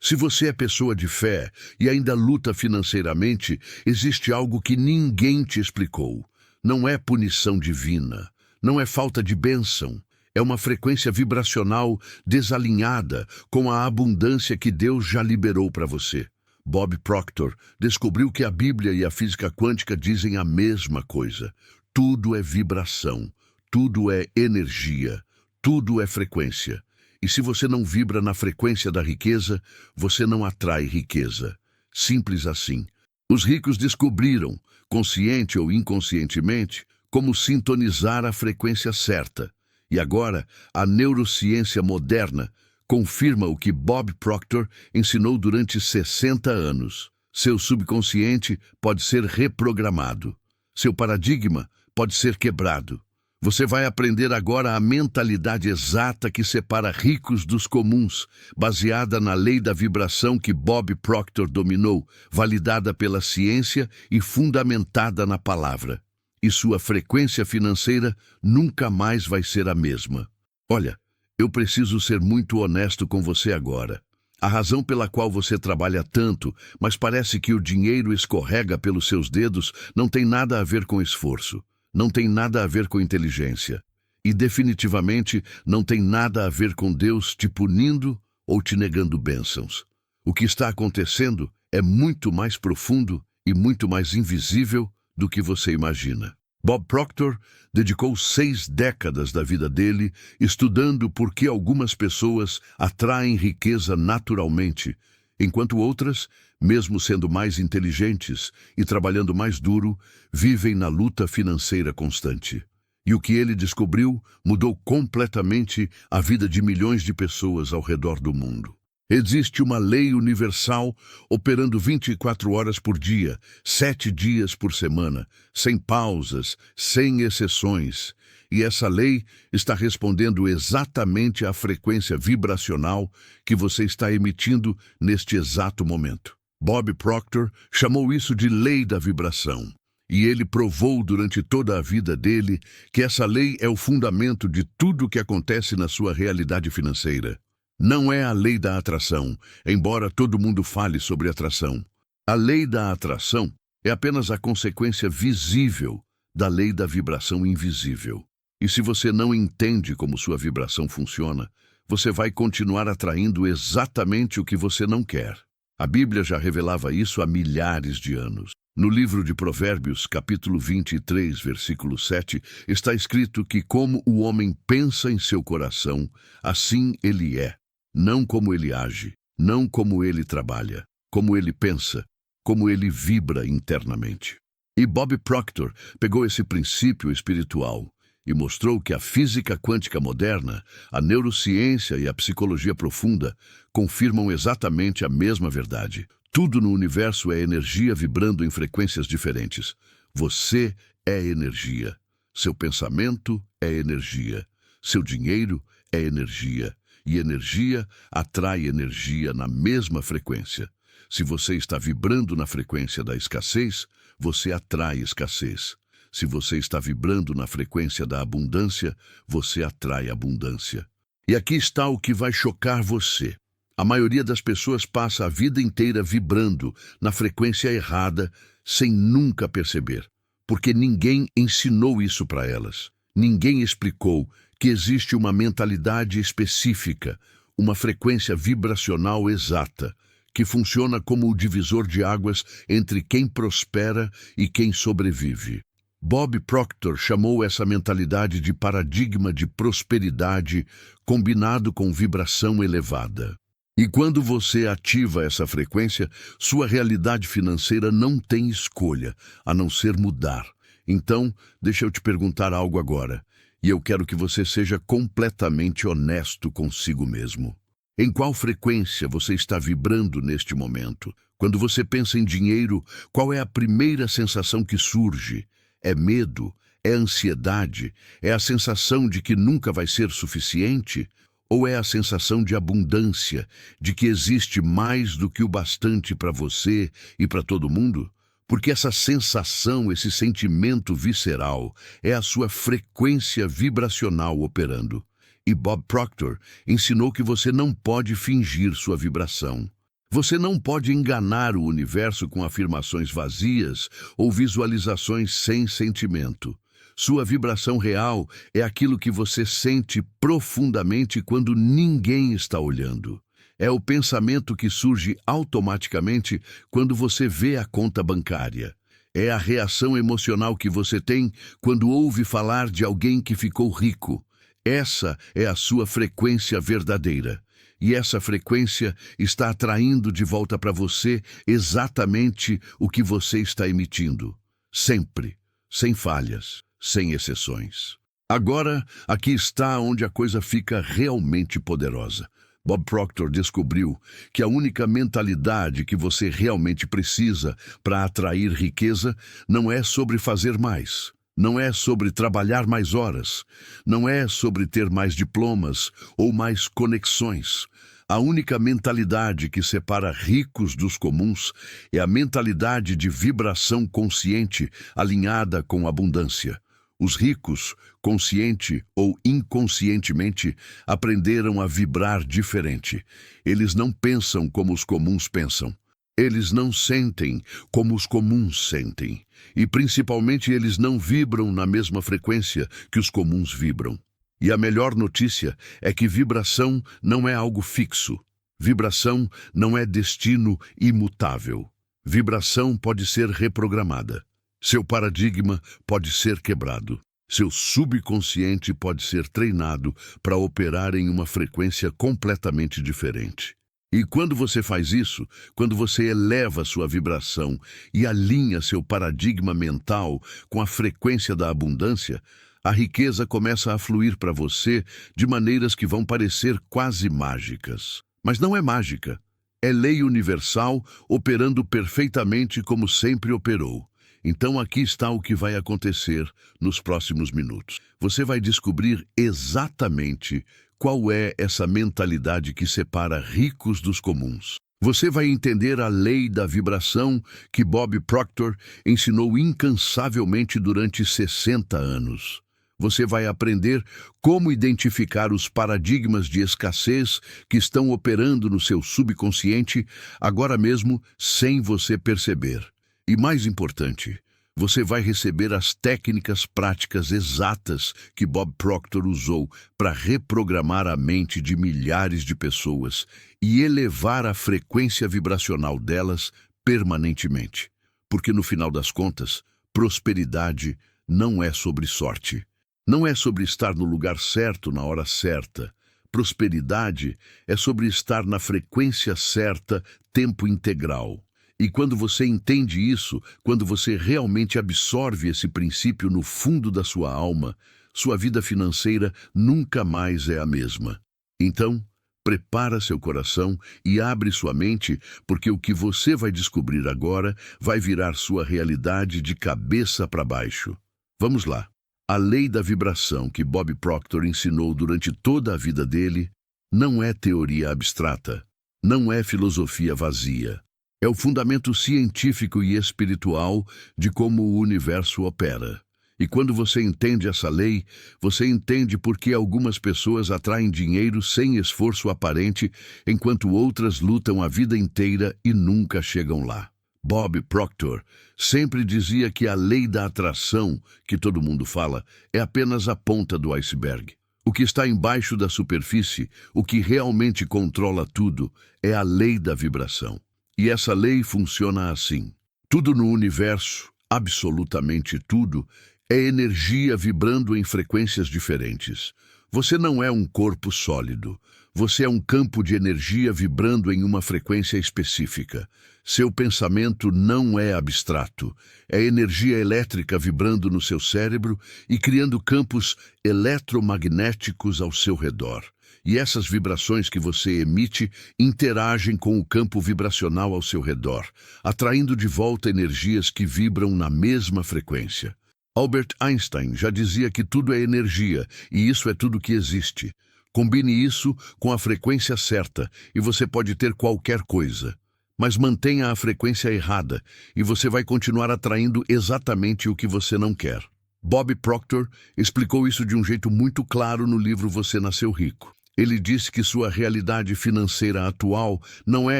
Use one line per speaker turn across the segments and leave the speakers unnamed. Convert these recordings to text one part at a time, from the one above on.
Se você é pessoa de fé e ainda luta financeiramente, existe algo que ninguém te explicou. Não é punição divina, não é falta de bênção. É uma frequência vibracional desalinhada com a abundância que Deus já liberou para você. Bob Proctor descobriu que a Bíblia e a física quântica dizem a mesma coisa. Tudo é vibração, tudo é energia, tudo é frequência. E se você não vibra na frequência da riqueza, você não atrai riqueza. Simples assim. Os ricos descobriram, consciente ou inconscientemente, como sintonizar a frequência certa. E agora, a neurociência moderna confirma o que Bob Proctor ensinou durante 60 anos. Seu subconsciente pode ser reprogramado. Seu paradigma pode ser quebrado. Você vai aprender agora a mentalidade exata que separa ricos dos comuns, baseada na lei da vibração que Bob Proctor dominou, validada pela ciência e fundamentada na palavra. E sua frequência financeira nunca mais vai ser a mesma. Olha, eu preciso ser muito honesto com você agora. A razão pela qual você trabalha tanto, mas parece que o dinheiro escorrega pelos seus dedos, não tem nada a ver com esforço. Não tem nada a ver com inteligência. E definitivamente não tem nada a ver com Deus te punindo ou te negando bênçãos. O que está acontecendo é muito mais profundo e muito mais invisível do que você imagina. Bob Proctor dedicou 6 décadas da vida dele estudando por que algumas pessoas atraem riqueza naturalmente, enquanto outras, mesmo sendo mais inteligentes e trabalhando mais duro, vivem na luta financeira constante. E o que ele descobriu mudou completamente a vida de milhões de pessoas ao redor do mundo. Existe uma lei universal operando 24 horas por dia, 7 dias por semana, sem pausas, sem exceções. E essa lei está respondendo exatamente à frequência vibracional que você está emitindo neste exato momento. Bob Proctor chamou isso de lei da vibração. E ele provou durante toda a vida dele que essa lei é o fundamento de tudo o que acontece na sua realidade financeira. Não é a lei da atração, embora todo mundo fale sobre atração. A lei da atração é apenas a consequência visível da lei da vibração invisível. E se você não entende como sua vibração funciona, você vai continuar atraindo exatamente o que você não quer. A Bíblia já revelava isso há milhares de anos. No livro de Provérbios, capítulo 23, versículo 7, está escrito que como o homem pensa em seu coração, assim ele é. Não como ele age, não como ele trabalha, como ele pensa, como ele vibra internamente. E Bob Proctor pegou esse princípio espiritual e mostrou que a física quântica moderna, a neurociência e a psicologia profunda confirmam exatamente a mesma verdade. Tudo no universo é energia vibrando em frequências diferentes. Você é energia. Seu pensamento é energia. Seu dinheiro é energia. E energia atrai energia na mesma frequência. Se você está vibrando na frequência da escassez, você atrai escassez. Se você está vibrando na frequência da abundância, você atrai abundância. E aqui está o que vai chocar você. A maioria das pessoas passa a vida inteira vibrando na frequência errada, sem nunca perceber. Porque ninguém ensinou isso para elas. Ninguém explicou que existe uma mentalidade específica, uma frequência vibracional exata, que funciona como o divisor de águas entre quem prospera e quem sobrevive. Bob Proctor chamou essa mentalidade de paradigma de prosperidade combinado com vibração elevada. E quando você ativa essa frequência, sua realidade financeira não tem escolha, a não ser mudar. Então, deixa eu te perguntar algo agora, e eu quero que você seja completamente honesto consigo mesmo. Em qual frequência você está vibrando neste momento? Quando você pensa em dinheiro, qual é a primeira sensação que surge? É medo? É ansiedade? É a sensação de que nunca vai ser suficiente? Ou é a sensação de abundância, de que existe mais do que o bastante para você e para todo mundo? Porque essa sensação, esse sentimento visceral, é a sua frequência vibracional operando. E Bob Proctor ensinou que você não pode fingir sua vibração. Você não pode enganar o universo com afirmações vazias ou visualizações sem sentimento. Sua vibração real é aquilo que você sente profundamente quando ninguém está olhando. É o pensamento que surge automaticamente quando você vê a conta bancária. É a reação emocional que você tem quando ouve falar de alguém que ficou rico. Essa é a sua frequência verdadeira. E essa frequência está atraindo de volta para você exatamente o que você está emitindo. Sempre, sem falhas, sem exceções. Agora, aqui está onde a coisa fica realmente poderosa. Bob Proctor descobriu que a única mentalidade que você realmente precisa para atrair riqueza não é sobre fazer mais. Não é sobre trabalhar mais horas, não é sobre ter mais diplomas ou mais conexões. A única mentalidade que separa ricos dos comuns é a mentalidade de vibração consciente alinhada com abundância. Os ricos, consciente ou inconscientemente, aprenderam a vibrar diferente. Eles não pensam como os comuns pensam. Eles não sentem como os comuns sentem. E, principalmente, eles não vibram na mesma frequência que os comuns vibram. E a melhor notícia é que vibração não é algo fixo. Vibração não é destino imutável. Vibração pode ser reprogramada. Seu paradigma pode ser quebrado. Seu subconsciente pode ser treinado para operar em uma frequência completamente diferente. E quando você faz isso, quando você eleva sua vibração e alinha seu paradigma mental com a frequência da abundância, a riqueza começa a fluir para você de maneiras que vão parecer quase mágicas. Mas não é mágica. É lei universal operando perfeitamente como sempre operou. Então aqui está o que vai acontecer nos próximos minutos. Você vai descobrir exatamente qual é essa mentalidade que separa ricos dos comuns. Você vai entender a lei da vibração que Bob Proctor ensinou incansavelmente durante 60 anos. Você vai aprender como identificar os paradigmas de escassez que estão operando no seu subconsciente agora mesmo sem você perceber. E mais importante, você vai receber as técnicas práticas exatas que Bob Proctor usou para reprogramar a mente de milhares de pessoas e elevar a frequência vibracional delas permanentemente. Porque no final das contas, prosperidade não é sobre sorte. Não é sobre estar no lugar certo na hora certa. Prosperidade é sobre estar na frequência certa, tempo integral. E quando você entende isso, quando você realmente absorve esse princípio no fundo da sua alma, sua vida financeira nunca mais é a mesma. Então, prepara seu coração e abre sua mente, porque o que você vai descobrir agora vai virar sua realidade de cabeça para baixo. Vamos lá. A lei da vibração que Bob Proctor ensinou durante toda a vida dele não é teoria abstrata, não é filosofia vazia. É o fundamento científico e espiritual de como o universo opera. E quando você entende essa lei, você entende por que algumas pessoas atraem dinheiro sem esforço aparente, enquanto outras lutam a vida inteira e nunca chegam lá. Bob Proctor sempre dizia que a lei da atração, que todo mundo fala, é apenas a ponta do iceberg. O que está embaixo da superfície, o que realmente controla tudo, é a lei da vibração. E essa lei funciona assim. Tudo no universo, absolutamente tudo, é energia vibrando em frequências diferentes. Você não é um corpo sólido. Você é um campo de energia vibrando em uma frequência específica. Seu pensamento não é abstrato. É energia elétrica vibrando no seu cérebro e criando campos eletromagnéticos ao seu redor. E essas vibrações que você emite interagem com o campo vibracional ao seu redor, atraindo de volta energias que vibram na mesma frequência. Albert Einstein já dizia que tudo é energia, e isso é tudo que existe. Combine isso com a frequência certa, e você pode ter qualquer coisa. Mas mantenha a frequência errada, e você vai continuar atraindo exatamente o que você não quer. Bob Proctor explicou isso de um jeito muito claro no livro Você Nasceu Rico. Ele disse que sua realidade financeira atual não é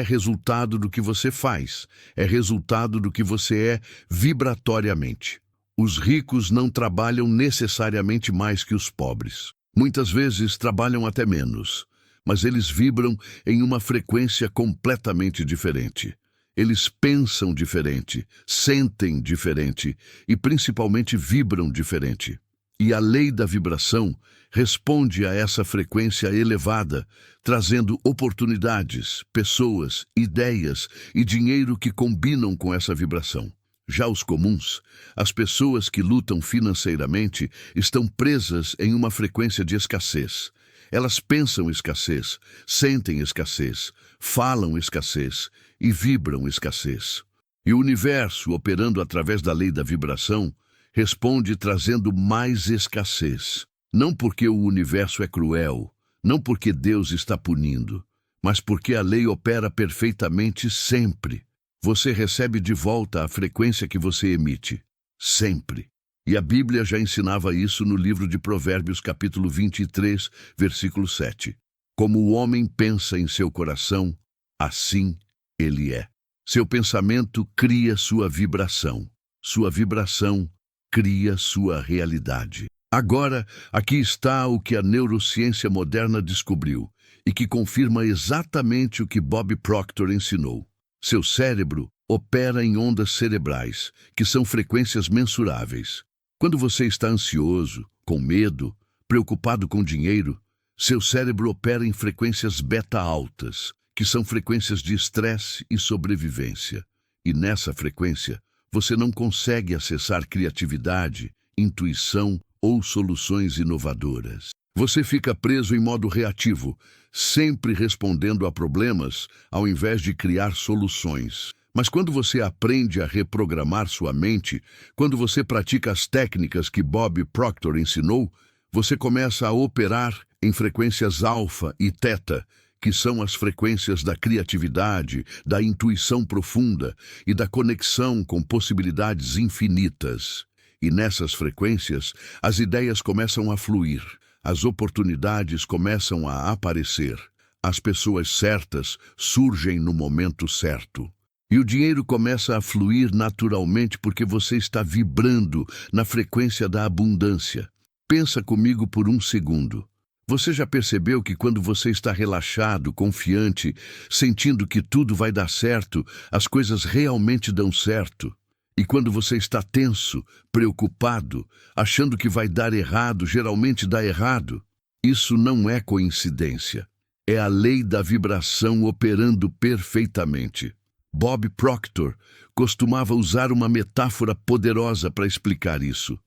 resultado do que você faz, é resultado do que você é vibratoriamente. Os ricos não trabalham necessariamente mais que os pobres. Muitas vezes trabalham até menos, mas eles vibram em uma frequência completamente diferente. Eles pensam diferente, sentem diferente e principalmente vibram diferente. E a lei da vibração responde a essa frequência elevada, trazendo oportunidades, pessoas, ideias e dinheiro que combinam com essa vibração. Já os comuns, as pessoas que lutam financeiramente, estão presas em uma frequência de escassez. Elas pensam escassez, sentem escassez, falam escassez e vibram escassez. E o universo, operando através da lei da vibração, responde trazendo mais escassez. Não porque o universo é cruel, não porque Deus está punindo, mas porque a lei opera perfeitamente sempre. Você recebe de volta a frequência que você emite, sempre. E a Bíblia já ensinava isso no livro de Provérbios, capítulo 23, versículo 7. Como o homem pensa em seu coração, assim ele é. Seu pensamento cria sua vibração cria sua realidade. Agora, aqui está o que a neurociência moderna descobriu e que confirma exatamente o que Bob Proctor ensinou. Seu cérebro opera em ondas cerebrais, que são frequências mensuráveis. Quando você está ansioso, com medo, preocupado com dinheiro, seu cérebro opera em frequências beta altas, que são frequências de estresse e sobrevivência. E nessa frequência, você não consegue acessar criatividade, intuição ou soluções inovadoras. Você fica preso em modo reativo, sempre respondendo a problemas ao invés de criar soluções. Mas quando você aprende a reprogramar sua mente, quando você pratica as técnicas que Bob Proctor ensinou, você começa a operar em frequências alfa e teta, que são as frequências da criatividade, da intuição profunda e da conexão com possibilidades infinitas. E nessas frequências, as ideias começam a fluir, as oportunidades começam a aparecer, as pessoas certas surgem no momento certo. E o dinheiro começa a fluir naturalmente porque você está vibrando na frequência da abundância. Pensa comigo por um segundo. Você já percebeu que quando você está relaxado, confiante, sentindo que tudo vai dar certo, as coisas realmente dão certo? E quando você está tenso, preocupado, achando que vai dar errado, geralmente dá errado? Isso não é coincidência. É a lei da vibração operando perfeitamente. Bob Proctor costumava usar uma metáfora poderosa para explicar isso.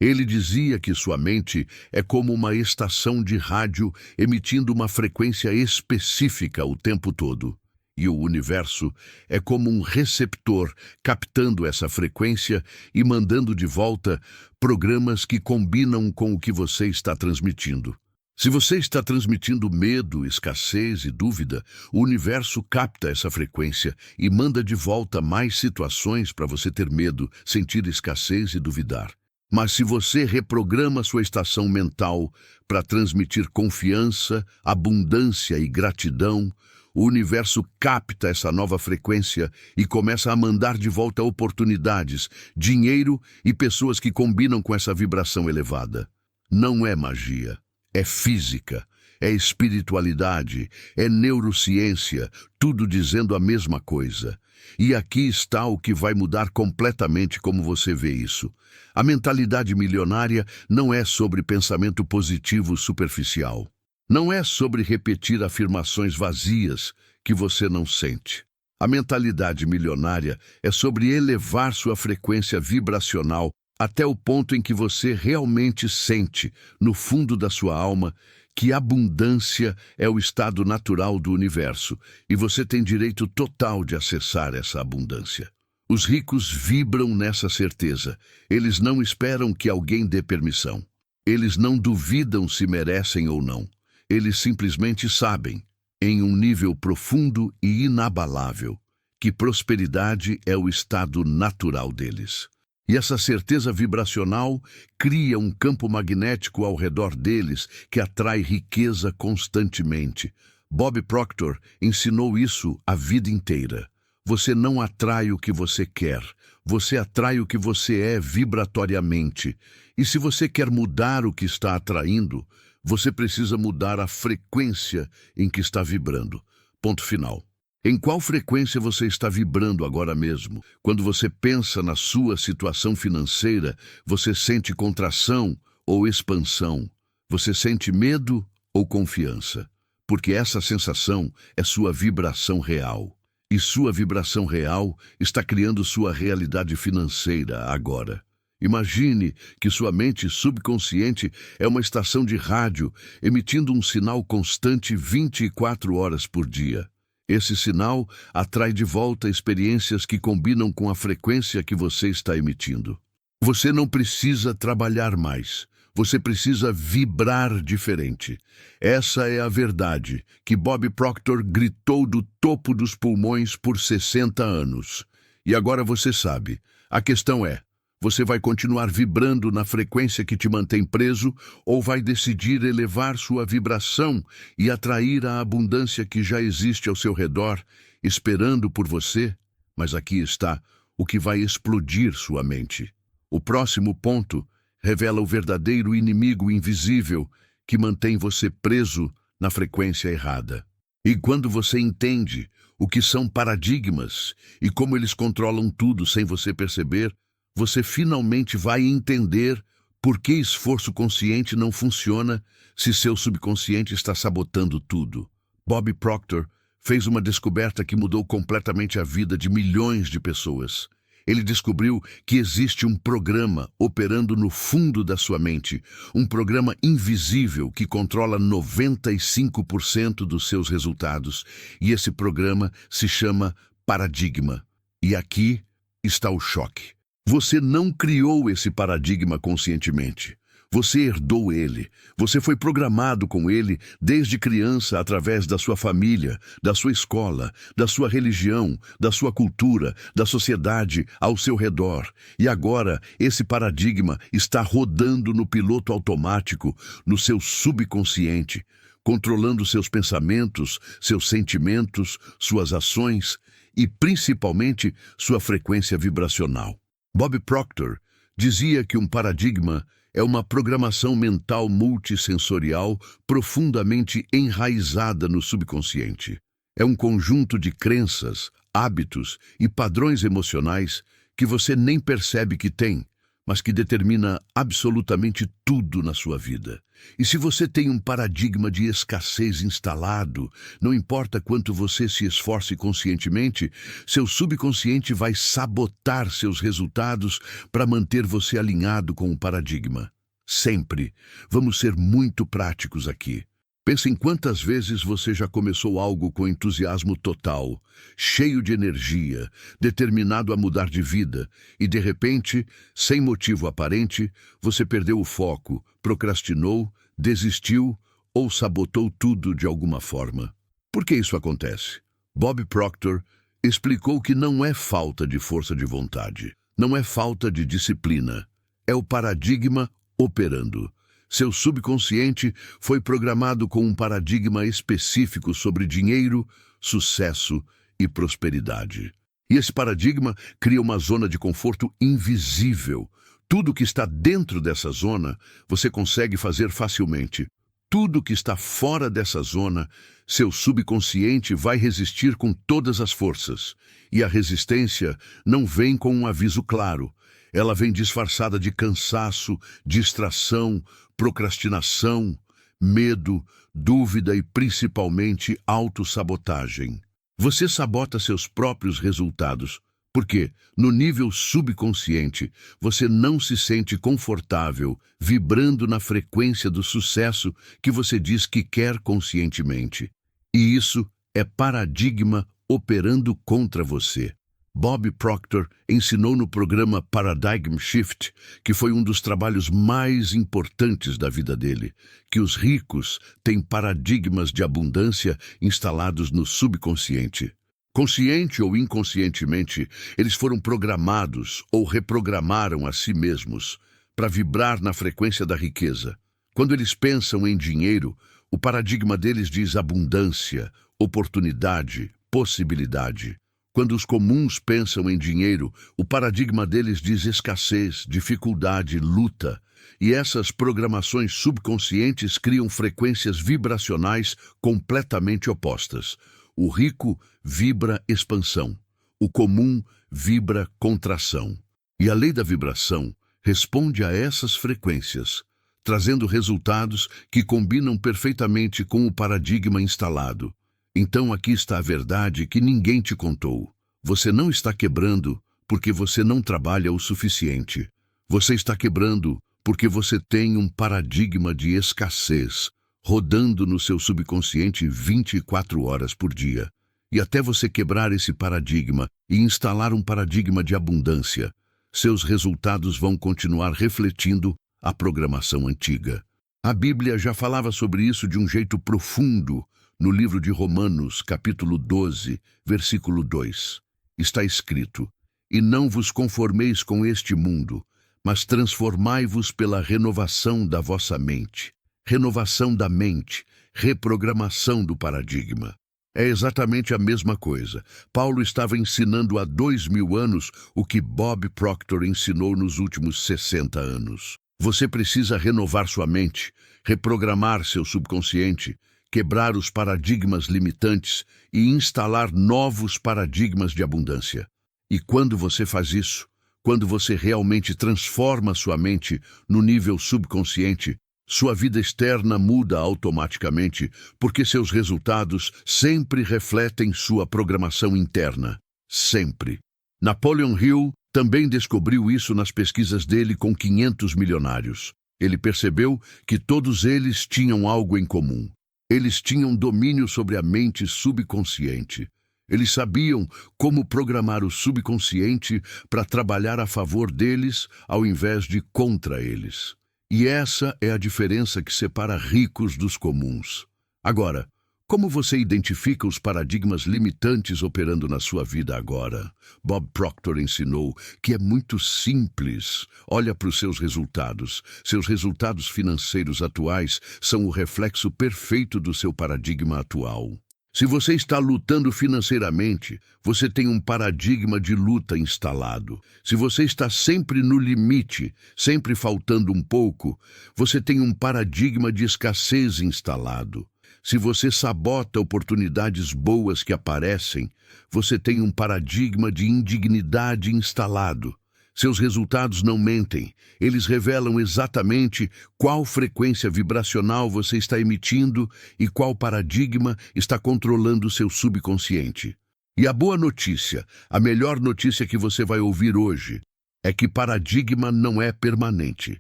Ele dizia que sua mente é como uma estação de rádio emitindo uma frequência específica o tempo todo. E o universo é como um receptor captando essa frequência e mandando de volta programas que combinam com o que você está transmitindo. Se você está transmitindo medo, escassez e dúvida, o universo capta essa frequência e manda de volta mais situações para você ter medo, sentir escassez e duvidar. Mas se você reprograma sua estação mental para transmitir confiança, abundância e gratidão, o universo capta essa nova frequência e começa a mandar de volta oportunidades, dinheiro e pessoas que combinam com essa vibração elevada. Não é magia, é física, é espiritualidade, é neurociência, tudo dizendo a mesma coisa. E aqui está o que vai mudar completamente como você vê isso. A mentalidade milionária não é sobre pensamento positivo superficial. Não é sobre repetir afirmações vazias que você não sente. A mentalidade milionária é sobre elevar sua frequência vibracional até o ponto em que você realmente sente, no fundo da sua alma, que abundância é o estado natural do universo e você tem direito total de acessar essa abundância. Os ricos vibram nessa certeza. Eles não esperam que alguém dê permissão. Eles não duvidam se merecem ou não. Eles simplesmente sabem, em um nível profundo e inabalável, que prosperidade é o estado natural deles. E essa certeza vibracional cria um campo magnético ao redor deles que atrai riqueza constantemente. Bob Proctor ensinou isso a vida inteira. Você não atrai o que você quer, você atrai o que você é vibratoriamente. E se você quer mudar o que está atraindo, você precisa mudar a frequência em que está vibrando. Ponto final. Em qual frequência você está vibrando agora mesmo? Quando você pensa na sua situação financeira, você sente contração ou expansão? Você sente medo ou confiança? Porque essa sensação é sua vibração real. E sua vibração real está criando sua realidade financeira agora. Imagine que sua mente subconsciente é uma estação de rádio emitindo um sinal constante 24 horas por dia. Esse sinal atrai de volta experiências que combinam com a frequência que você está emitindo. Você não precisa trabalhar mais. Você precisa vibrar diferente. Essa é a verdade que Bob Proctor gritou do topo dos pulmões por 60 anos. E agora você sabe. A questão é, você vai continuar vibrando na frequência que te mantém preso ou vai decidir elevar sua vibração e atrair a abundância que já existe ao seu redor, esperando por você? Mas aqui está o que vai explodir sua mente. O próximo ponto revela o verdadeiro inimigo invisível que mantém você preso na frequência errada. E quando você entende o que são paradigmas e como eles controlam tudo sem você perceber, você finalmente vai entender por que esforço consciente não funciona se seu subconsciente está sabotando tudo. Bob Proctor fez uma descoberta que mudou completamente a vida de milhões de pessoas. Ele descobriu que existe um programa operando no fundo da sua mente, um programa invisível que controla 95% dos seus resultados. E esse programa se chama paradigma. E aqui está o choque. Você não criou esse paradigma conscientemente. Você herdou ele. Você foi programado com ele desde criança através da sua família, da sua escola, da sua religião, da sua cultura, da sociedade ao seu redor. E agora esse paradigma está rodando no piloto automático, no seu subconsciente, controlando seus pensamentos, seus sentimentos, suas ações e principalmente sua frequência vibracional. Bob Proctor dizia que um paradigma é uma programação mental multissensorial profundamente enraizada no subconsciente. É um conjunto de crenças, hábitos e padrões emocionais que você nem percebe que tem, mas que determina absolutamente tudo na sua vida. E se você tem um paradigma de escassez instalado, não importa quanto você se esforce conscientemente, seu subconsciente vai sabotar seus resultados para manter você alinhado com o paradigma. Sempre. Vamos ser muito práticos aqui. Pense em quantas vezes você já começou algo com entusiasmo total, cheio de energia, determinado a mudar de vida, e de repente, sem motivo aparente, você perdeu o foco, procrastinou, desistiu ou sabotou tudo de alguma forma. Por que isso acontece? Bob Proctor explicou que não é falta de força de vontade, não é falta de disciplina, é o paradigma operando. Seu subconsciente foi programado com um paradigma específico sobre dinheiro, sucesso e prosperidade. E esse paradigma cria uma zona de conforto invisível. Tudo que está dentro dessa zona, você consegue fazer facilmente. Tudo que está fora dessa zona, seu subconsciente vai resistir com todas as forças. E a resistência não vem com um aviso claro. Ela vem disfarçada de cansaço, distração, procrastinação, medo, dúvida e principalmente autossabotagem. Você sabota seus próprios resultados, porque, no nível subconsciente, você não se sente confortável vibrando na frequência do sucesso que você diz que quer conscientemente. E isso é paradigma operando contra você. Bob Proctor ensinou no programa Paradigm Shift, que foi um dos trabalhos mais importantes da vida dele, que os ricos têm paradigmas de abundância instalados no subconsciente. Consciente ou inconscientemente, eles foram programados ou reprogramaram a si mesmos para vibrar na frequência da riqueza. Quando eles pensam em dinheiro, o paradigma deles diz abundância, oportunidade, possibilidade. Quando os comuns pensam em dinheiro, o paradigma deles diz escassez, dificuldade, luta. E essas programações subconscientes criam frequências vibracionais completamente opostas. O rico vibra expansão, o comum vibra contração. E a lei da vibração responde a essas frequências, trazendo resultados que combinam perfeitamente com o paradigma instalado. Então aqui está a verdade que ninguém te contou. Você não está quebrando porque você não trabalha o suficiente. Você está quebrando porque você tem um paradigma de escassez rodando no seu subconsciente 24 horas por dia. E até você quebrar esse paradigma e instalar um paradigma de abundância, seus resultados vão continuar refletindo a programação antiga. A Bíblia já falava sobre isso de um jeito profundo no livro de Romanos, capítulo 12, versículo 2. Está escrito: "E não vos conformeis com este mundo, mas transformai-vos pela renovação da vossa mente." Renovação da mente, reprogramação do paradigma. É exatamente a mesma coisa. Paulo estava ensinando há 2000 anos o que Bob Proctor ensinou nos últimos 60 anos. Você precisa renovar sua mente, reprogramar seu subconsciente, quebrar os paradigmas limitantes e instalar novos paradigmas de abundância. E quando você faz isso, quando você realmente transforma sua mente no nível subconsciente, sua vida externa muda automaticamente, porque seus resultados sempre refletem sua programação interna. Sempre. Napoleon Hill também descobriu isso nas pesquisas dele com 500 milionários. Ele percebeu que todos eles tinham algo em comum. Eles tinham domínio sobre a mente subconsciente. Eles sabiam como programar o subconsciente para trabalhar a favor deles ao invés de contra eles. E essa é a diferença que separa ricos dos comuns. Agora, como você identifica os paradigmas limitantes operando na sua vida agora? Bob Proctor ensinou que é muito simples. Olha para os seus resultados. Seus resultados financeiros atuais são o reflexo perfeito do seu paradigma atual. Se você está lutando financeiramente, você tem um paradigma de luta instalado. Se você está sempre no limite, sempre faltando um pouco, você tem um paradigma de escassez instalado. Se você sabota oportunidades boas que aparecem, você tem um paradigma de indignidade instalado. Seus resultados não mentem, eles revelam exatamente qual frequência vibracional você está emitindo e qual paradigma está controlando seu subconsciente. E a boa notícia, a melhor notícia que você vai ouvir hoje, é que paradigma não é permanente.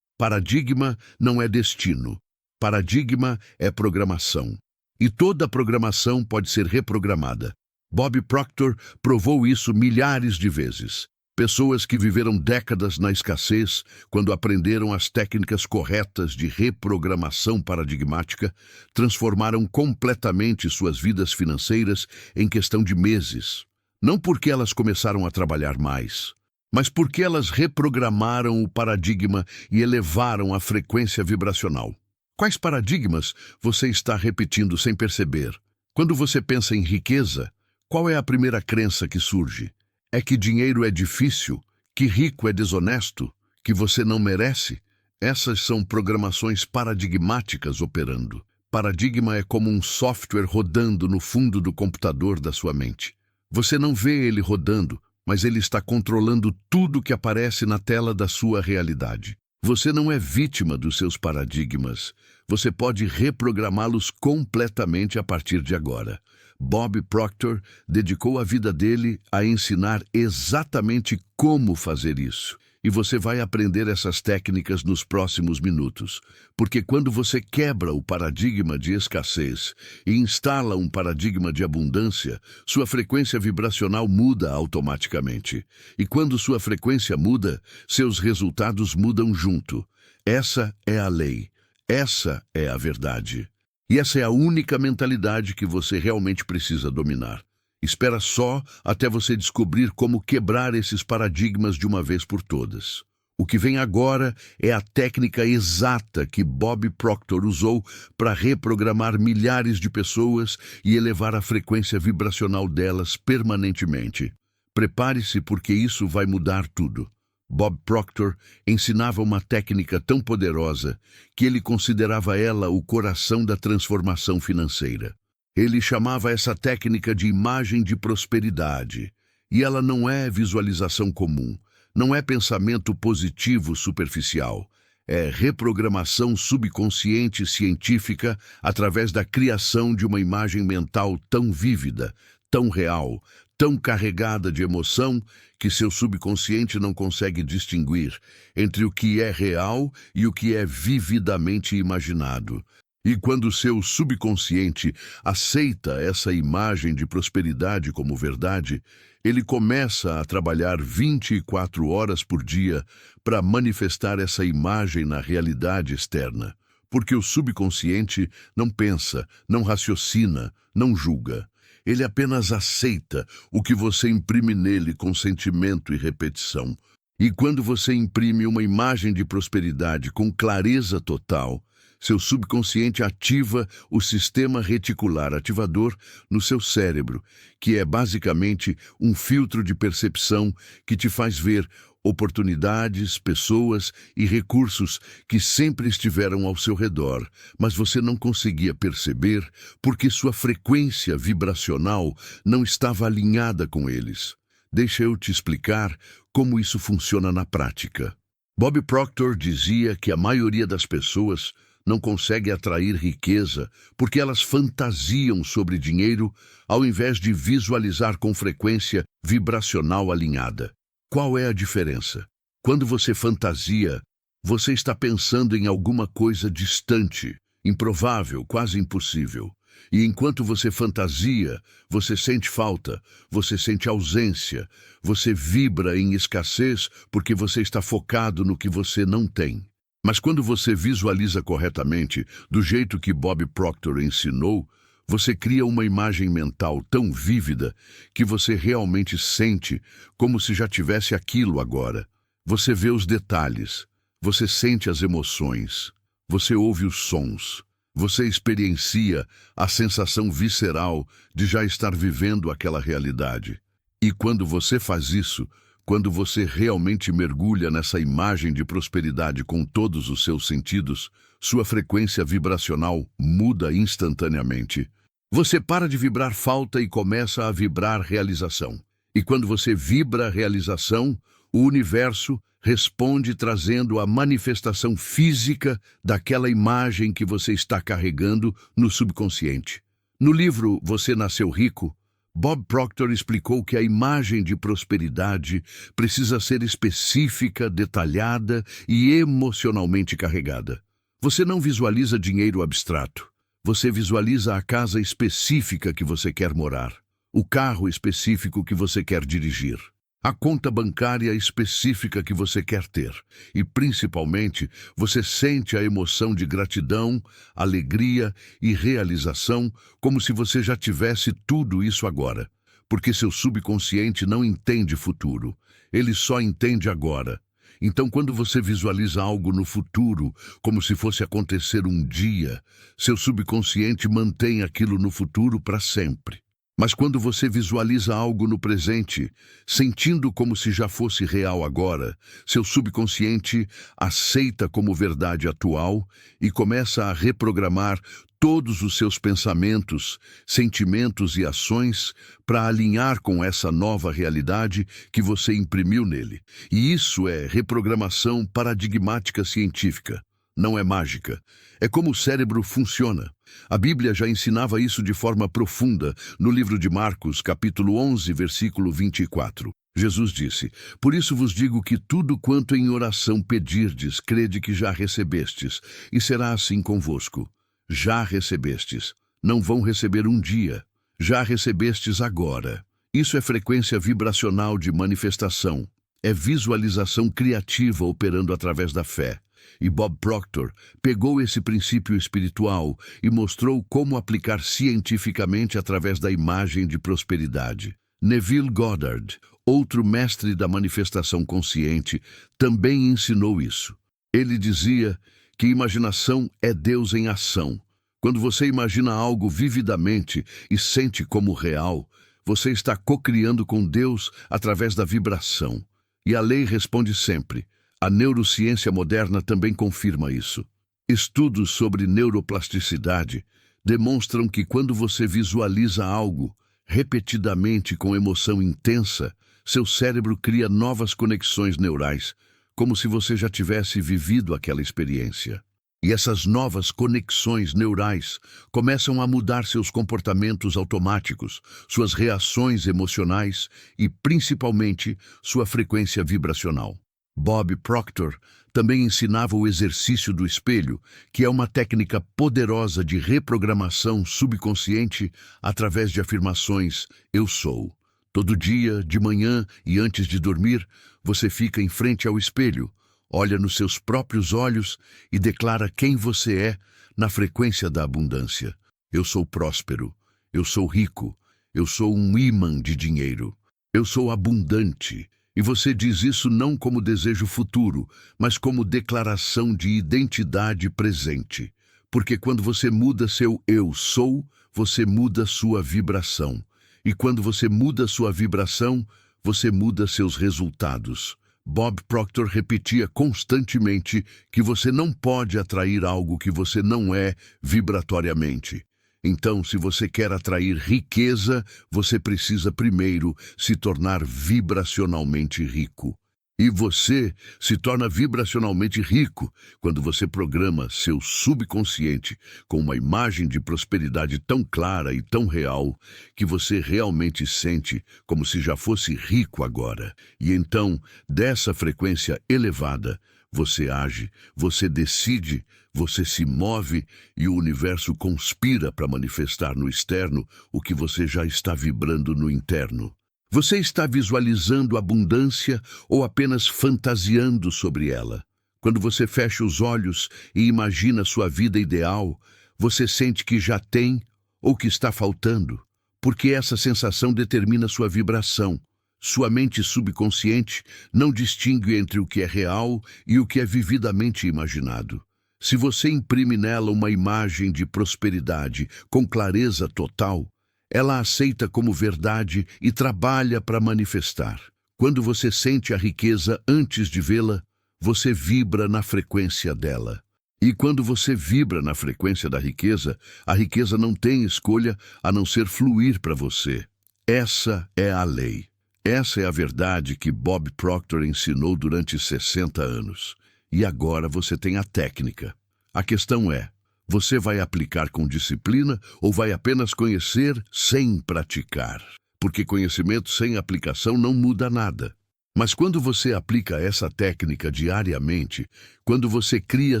Paradigma não é destino. Paradigma é programação. E toda programação pode ser reprogramada. Bob Proctor provou isso milhares de vezes. Pessoas que viveram décadas na escassez, quando aprenderam as técnicas corretas de reprogramação paradigmática, transformaram completamente suas vidas financeiras em questão de meses. Não porque elas começaram a trabalhar mais, mas porque elas reprogramaram o paradigma e elevaram a frequência vibracional. Quais paradigmas você está repetindo sem perceber? Quando você pensa em riqueza, qual é a primeira crença que surge? É que dinheiro é difícil, que rico é desonesto, que você não merece? Essas são programações paradigmáticas operando. Paradigma é como um software rodando no fundo do computador da sua mente. Você não vê ele rodando, mas ele está controlando tudo que aparece na tela da sua realidade. Você não é vítima dos seus paradigmas. Você pode reprogramá-los completamente a partir de agora. Bob Proctor dedicou a vida dele a ensinar exatamente como fazer isso. E você vai aprender essas técnicas nos próximos minutos. Porque quando você quebra o paradigma de escassez e instala um paradigma de abundância, sua frequência vibracional muda automaticamente. E quando sua frequência muda, seus resultados mudam junto. Essa é a lei. Essa é a verdade. E essa é a única mentalidade que você realmente precisa dominar. Espera só até você descobrir como quebrar esses paradigmas de uma vez por todas. O que vem agora é a técnica exata que Bob Proctor usou para reprogramar milhares de pessoas e elevar a frequência vibracional delas permanentemente. Prepare-se, porque isso vai mudar tudo. Bob Proctor ensinava uma técnica tão poderosa que ele considerava ela o coração da transformação financeira. Ele chamava essa técnica de imagem de prosperidade. E ela não é visualização comum, não é pensamento positivo superficial. É reprogramação subconsciente científica através da criação de uma imagem mental tão vívida, tão real, tão carregada de emoção que seu subconsciente não consegue distinguir entre o que é real e o que é vividamente imaginado. E quando seu subconsciente aceita essa imagem de prosperidade como verdade, ele começa a trabalhar 24 horas por dia para manifestar essa imagem na realidade externa. Porque o subconsciente não pensa, não raciocina, não julga. Ele apenas aceita o que você imprime nele com sentimento e repetição. E quando você imprime uma imagem de prosperidade com clareza total, seu subconsciente ativa o sistema reticular ativador no seu cérebro, que é basicamente um filtro de percepção que te faz ver oportunidades, pessoas e recursos que sempre estiveram ao seu redor, mas você não conseguia perceber porque sua frequência vibracional não estava alinhada com eles. Deixa eu te explicar como isso funciona na prática. Bob Proctor dizia que a maioria das pessoas não consegue atrair riqueza porque elas fantasiam sobre dinheiro ao invés de visualizar com frequência vibracional alinhada. Qual é a diferença? Quando você fantasia, você está pensando em alguma coisa distante, improvável, quase impossível. E enquanto você fantasia, você sente falta, você sente ausência, você vibra em escassez porque você está focado no que você não tem. Mas quando você visualiza corretamente, do jeito que Bob Proctor ensinou, você cria uma imagem mental tão vívida que você realmente sente como se já tivesse aquilo agora. Você vê os detalhes, você sente as emoções, você ouve os sons, você experiencia a sensação visceral de já estar vivendo aquela realidade. E quando você faz isso, quando você realmente mergulha nessa imagem de prosperidade com todos os seus sentidos, sua frequência vibracional muda instantaneamente. Você para de vibrar falta e começa a vibrar realização. E quando você vibra realização, o universo responde trazendo a manifestação física daquela imagem que você está carregando no subconsciente. No livro Você Nasceu Rico, Bob Proctor explicou que a imagem de prosperidade precisa ser específica, detalhada e emocionalmente carregada. Você não visualiza dinheiro abstrato. Você visualiza a casa específica que você quer morar, o carro específico que você quer dirigir, a conta bancária específica que você quer ter. E, principalmente, você sente a emoção de gratidão, alegria e realização como se você já tivesse tudo isso agora. Porque seu subconsciente não entende futuro, ele só entende agora. Então, quando você visualiza algo no futuro, como se fosse acontecer um dia, seu subconsciente mantém aquilo no futuro para sempre. Mas quando você visualiza algo no presente, sentindo como se já fosse real agora, seu subconsciente aceita como verdade atual e começa a reprogramar todos os seus pensamentos, sentimentos e ações para alinhar com essa nova realidade que você imprimiu nele. E isso é reprogramação paradigmática científica. Não é mágica. É como o cérebro funciona. A Bíblia já ensinava isso de forma profunda no livro de Marcos, capítulo 11, versículo 24. Jesus disse: "Por isso vos digo que tudo quanto em oração pedirdes, crede que já recebestes, e será assim convosco." Já recebestes. Não vão receber um dia. Já recebestes agora. Isso é frequência vibracional de manifestação. É visualização criativa operando através da fé. E Bob Proctor pegou esse princípio espiritual e mostrou como aplicar cientificamente através da imagem de prosperidade. Neville Goddard, outro mestre da manifestação consciente, também ensinou isso. Ele dizia que imaginação é Deus em ação. Quando você imagina algo vividamente e sente como real, você está cocriando com Deus através da vibração. E a lei responde sempre. A neurociência moderna também confirma isso. Estudos sobre neuroplasticidade demonstram que quando você visualiza algo repetidamente com emoção intensa, seu cérebro cria novas conexões neurais, como se você já tivesse vivido aquela experiência. E essas novas conexões neurais começam a mudar seus comportamentos automáticos, suas reações emocionais e, principalmente, sua frequência vibracional. Bob Proctor também ensinava o exercício do espelho, que é uma técnica poderosa de reprogramação subconsciente através de afirmações "eu sou". Todo dia, de manhã e antes de dormir, você fica em frente ao espelho, olha nos seus próprios olhos e declara quem você é na frequência da abundância. Eu sou próspero, eu sou rico, eu sou um ímã de dinheiro, eu sou abundante. E você diz isso não como desejo futuro, mas como declaração de identidade presente. Porque quando você muda seu eu sou, você muda sua vibração. E quando você muda sua vibração, você muda seus resultados. Bob Proctor repetia constantemente que você não pode atrair algo que você não é vibratoriamente. Então, se você quer atrair riqueza, você precisa primeiro se tornar vibracionalmente rico. E você se torna vibracionalmente rico quando você programa seu subconsciente com uma imagem de prosperidade tão clara e tão real que você realmente sente como se já fosse rico agora. E então, dessa frequência elevada, você age, você decide, você se move e o universo conspira para manifestar no externo o que você já está vibrando no interno. Você está visualizando abundância ou apenas fantasiando sobre ela? Quando você fecha os olhos e imagina sua vida ideal, você sente que já tem ou que está faltando, porque essa sensação determina sua vibração. Sua mente subconsciente não distingue entre o que é real e o que é vividamente imaginado. Se você imprime nela uma imagem de prosperidade com clareza total, ela a aceita como verdade e trabalha para manifestar. Quando você sente a riqueza antes de vê-la, você vibra na frequência dela. E quando você vibra na frequência da riqueza, a riqueza não tem escolha a não ser fluir para você. Essa é a lei. Essa é a verdade que Bob Proctor ensinou durante 60 anos. E agora você tem a técnica. A questão é, você vai aplicar com disciplina ou vai apenas conhecer sem praticar? Porque conhecimento sem aplicação não muda nada. Mas quando você aplica essa técnica diariamente, quando você cria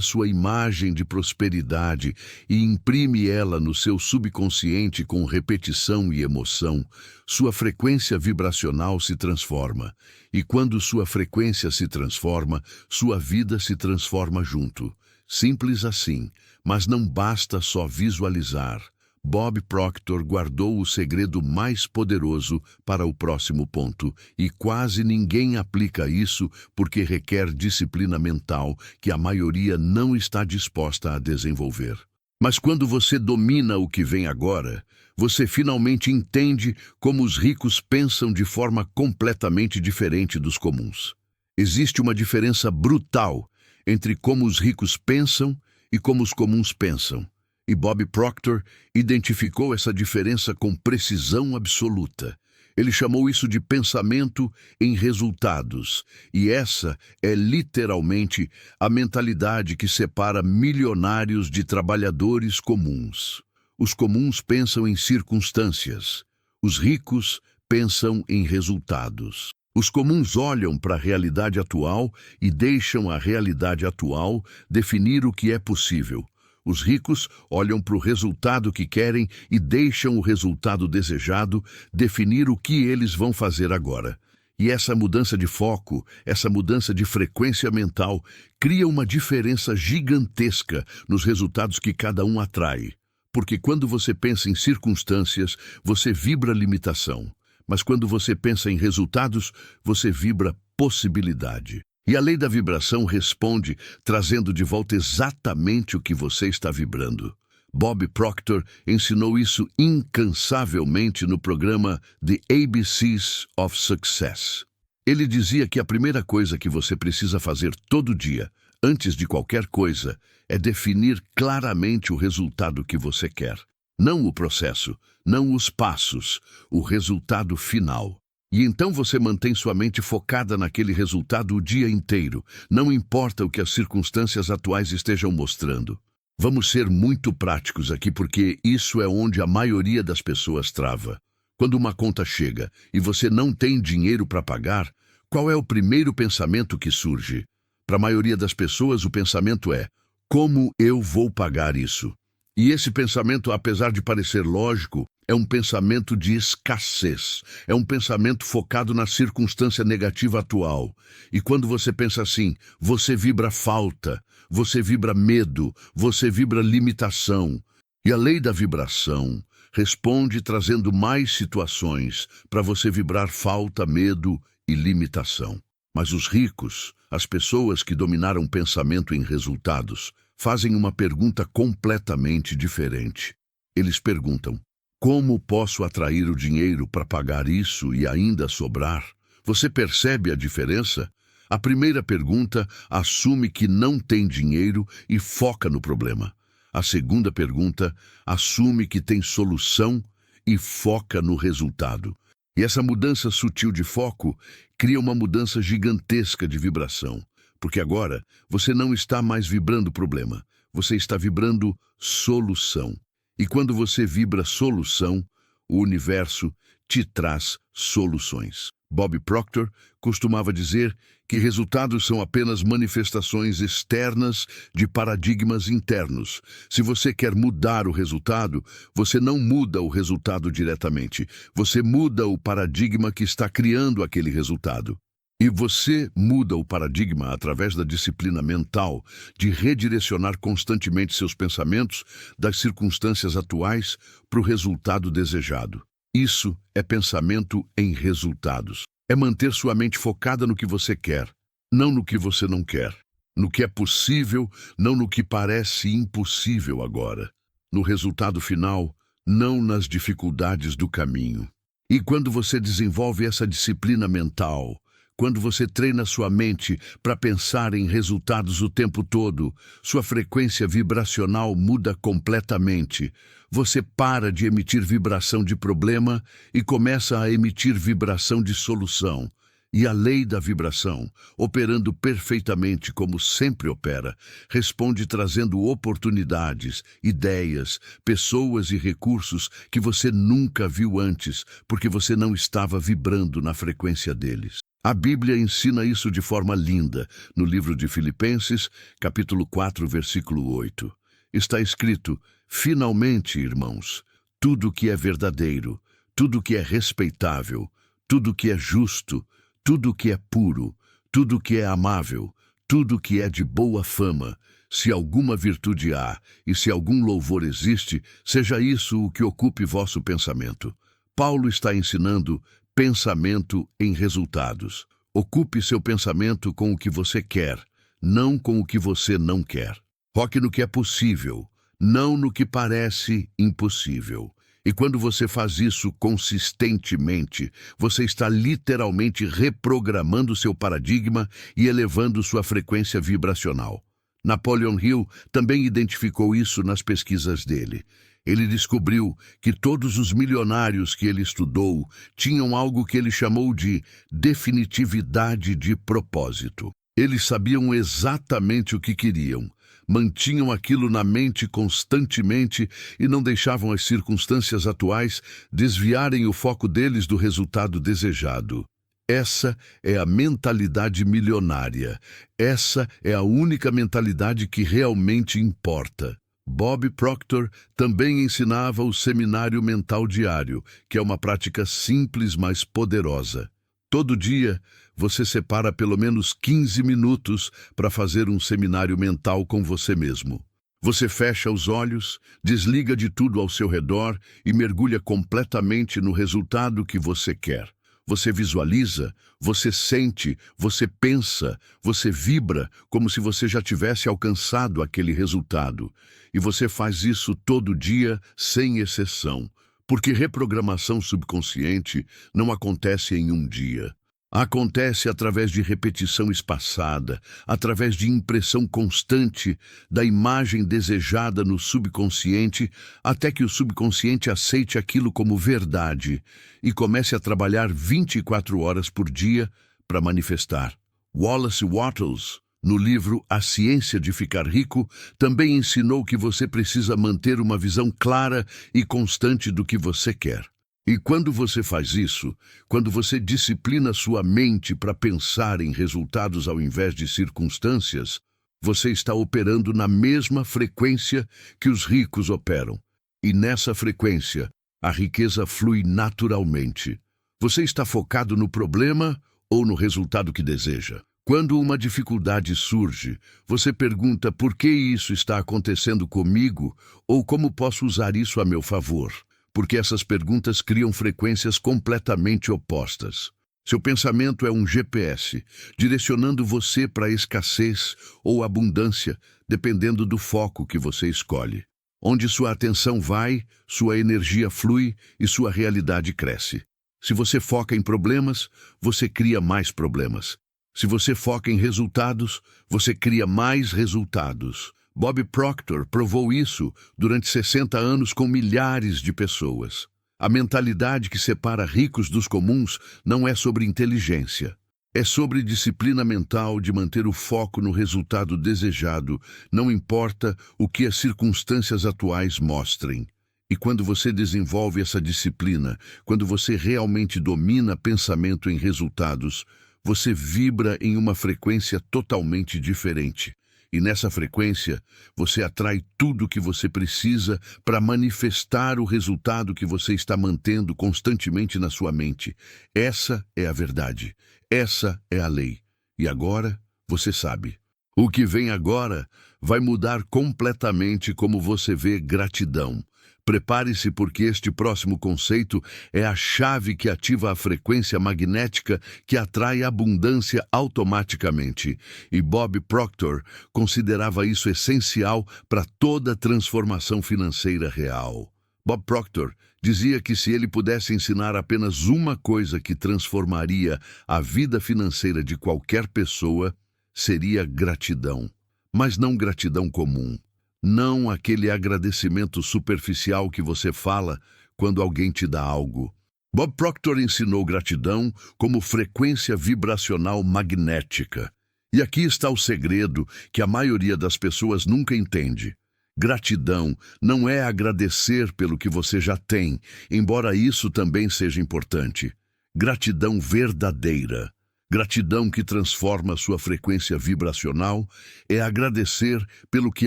sua imagem de prosperidade e imprime ela no seu subconsciente com repetição e emoção, sua frequência vibracional se transforma. E quando sua frequência se transforma, sua vida se transforma junto. Simples assim, mas não basta só visualizar. Bob Proctor guardou o segredo mais poderoso para o próximo ponto, e quase ninguém aplica isso porque requer disciplina mental que a maioria não está disposta a desenvolver. Mas quando você domina o que vem agora, você finalmente entende como os ricos pensam de forma completamente diferente dos comuns. Existe uma diferença brutal entre como os ricos pensam e como os comuns pensam. E Bob Proctor identificou essa diferença com precisão absoluta. Ele chamou isso de pensamento em resultados. E essa é literalmente a mentalidade que separa milionários de trabalhadores comuns. Os comuns pensam em circunstâncias. Os ricos pensam em resultados. Os comuns olham para a realidade atual e deixam a realidade atual definir o que é possível. Os ricos olham para o resultado que querem e deixam o resultado desejado definir o que eles vão fazer agora. E essa mudança de foco, essa mudança de frequência mental, cria uma diferença gigantesca nos resultados que cada um atrai. Porque quando você pensa em circunstâncias, você vibra limitação. Mas quando você pensa em resultados, você vibra possibilidade. E a lei da vibração responde, trazendo de volta exatamente o que você está vibrando. Bob Proctor ensinou isso incansavelmente no programa The ABCs of Success. Ele dizia que a primeira coisa que você precisa fazer todo dia, antes de qualquer coisa, é definir claramente o resultado que você quer. Não o processo, não os passos, o resultado final. E então você mantém sua mente focada naquele resultado o dia inteiro, não importa o que as circunstâncias atuais estejam mostrando. Vamos ser muito práticos aqui porque isso é onde a maioria das pessoas trava. Quando uma conta chega e você não tem dinheiro para pagar, qual é o primeiro pensamento que surge? Para a maioria das pessoas, o pensamento é: como eu vou pagar isso? E esse pensamento, apesar de parecer lógico, é um pensamento de escassez. É um pensamento focado na circunstância negativa atual. E quando você pensa assim, você vibra falta, você vibra medo, você vibra limitação. E a lei da vibração responde trazendo mais situações para você vibrar falta, medo e limitação. Mas os ricos, as pessoas que dominaram o pensamento em resultados, fazem uma pergunta completamente diferente. Eles perguntam: como posso atrair o dinheiro para pagar isso e ainda sobrar? Você percebe a diferença? A primeira pergunta assume que não tem dinheiro e foca no problema. A segunda pergunta assume que tem solução e foca no resultado. E essa mudança sutil de foco cria uma mudança gigantesca de vibração. Porque agora você não está mais vibrando problema, você está vibrando solução. E quando você vibra solução, o universo te traz soluções. Bob Proctor costumava dizer que resultados são apenas manifestações externas de paradigmas internos. Se você quer mudar o resultado, você não muda o resultado diretamente. Você muda o paradigma que está criando aquele resultado. E você muda o paradigma através da disciplina mental de redirecionar constantemente seus pensamentos das circunstâncias atuais para o resultado desejado. Isso é pensamento em resultados. É manter sua mente focada no que você quer, não no que você não quer. No que é possível, não no que parece impossível agora. No resultado final, não nas dificuldades do caminho. E quando você desenvolve essa disciplina mental, quando você treina sua mente para pensar em resultados o tempo todo, sua frequência vibracional muda completamente. Você para de emitir vibração de problema e começa a emitir vibração de solução. E a lei da vibração, operando perfeitamente como sempre opera, responde trazendo oportunidades, ideias, pessoas e recursos que você nunca viu antes, porque você não estava vibrando na frequência deles. A Bíblia ensina isso de forma linda, no livro de Filipenses, capítulo 4, versículo 8. Está escrito: finalmente, irmãos, tudo que é verdadeiro, tudo que é respeitável, tudo que é justo, tudo que é puro, tudo que é amável, tudo que é de boa fama, se alguma virtude há e se algum louvor existe, seja isso o que ocupe vosso pensamento. Paulo está ensinando pensamento em resultados. Ocupe seu pensamento com o que você quer, não com o que você não quer. Foque no que é possível, não no que parece impossível. E quando você faz isso consistentemente, você está literalmente reprogramando seu paradigma e elevando sua frequência vibracional. Napoleon Hill também identificou isso nas pesquisas dele. Ele descobriu que todos os milionários que ele estudou tinham algo que ele chamou de definitividade de propósito. Eles sabiam exatamente o que queriam, mantinham aquilo na mente constantemente e não deixavam as circunstâncias atuais desviarem o foco deles do resultado desejado. Essa é a mentalidade milionária. Essa é a única mentalidade que realmente importa. Bob Proctor também ensinava o seminário mental diário, que é uma prática simples, mas poderosa. Todo dia, você separa pelo menos 15 minutos para fazer um seminário mental com você mesmo. Você fecha os olhos, desliga de tudo ao seu redor e mergulha completamente no resultado que você quer. Você visualiza, você sente, você pensa, você vibra como se você já tivesse alcançado aquele resultado. E você faz isso todo dia, sem exceção. Porque reprogramação subconsciente não acontece em um dia. Acontece através de repetição espaçada, através de impressão constante da imagem desejada no subconsciente, até que o subconsciente aceite aquilo como verdade e comece a trabalhar 24 horas por dia para manifestar. Wallace Wattles, no livro A Ciência de Ficar Rico, também ensinou que você precisa manter uma visão clara e constante do que você quer. E quando você faz isso, quando você disciplina sua mente para pensar em resultados ao invés de circunstâncias, você está operando na mesma frequência que os ricos operam. E nessa frequência, a riqueza flui naturalmente. Você está focado no problema ou no resultado que deseja? Quando uma dificuldade surge, você pergunta por que isso está acontecendo comigo ou como posso usar isso a meu favor. Porque essas perguntas criam frequências completamente opostas. Seu pensamento é um GPS, direcionando você para a escassez ou abundância, dependendo do foco que você escolhe. Onde sua atenção vai, sua energia flui e sua realidade cresce. Se você foca em problemas, você cria mais problemas. Se você foca em resultados, você cria mais resultados. Bob Proctor provou isso durante 60 anos com milhares de pessoas. A mentalidade que separa ricos dos comuns não é sobre inteligência. É sobre disciplina mental de manter o foco no resultado desejado, não importa o que as circunstâncias atuais mostrem. E quando você desenvolve essa disciplina, quando você realmente domina pensamento em resultados, você vibra em uma frequência totalmente diferente. E nessa frequência, você atrai tudo o que você precisa para manifestar o resultado que você está mantendo constantemente na sua mente. Essa é a verdade. Essa é a lei. E agora, você sabe. O que vem agora vai mudar completamente como você vê gratidão. Prepare-se porque este próximo conceito é a chave que ativa a frequência magnética que atrai abundância automaticamente. E Bob Proctor considerava isso essencial para toda transformação financeira real. Bob Proctor dizia que se ele pudesse ensinar apenas uma coisa que transformaria a vida financeira de qualquer pessoa, seria gratidão. Mas não gratidão comum. Não aquele agradecimento superficial que você fala quando alguém te dá algo. Bob Proctor ensinou gratidão como frequência vibracional magnética. E aqui está o segredo que a maioria das pessoas nunca entende. Gratidão não é agradecer pelo que você já tem, embora isso também seja importante. Gratidão verdadeira. Gratidão que transforma sua frequência vibracional é agradecer pelo que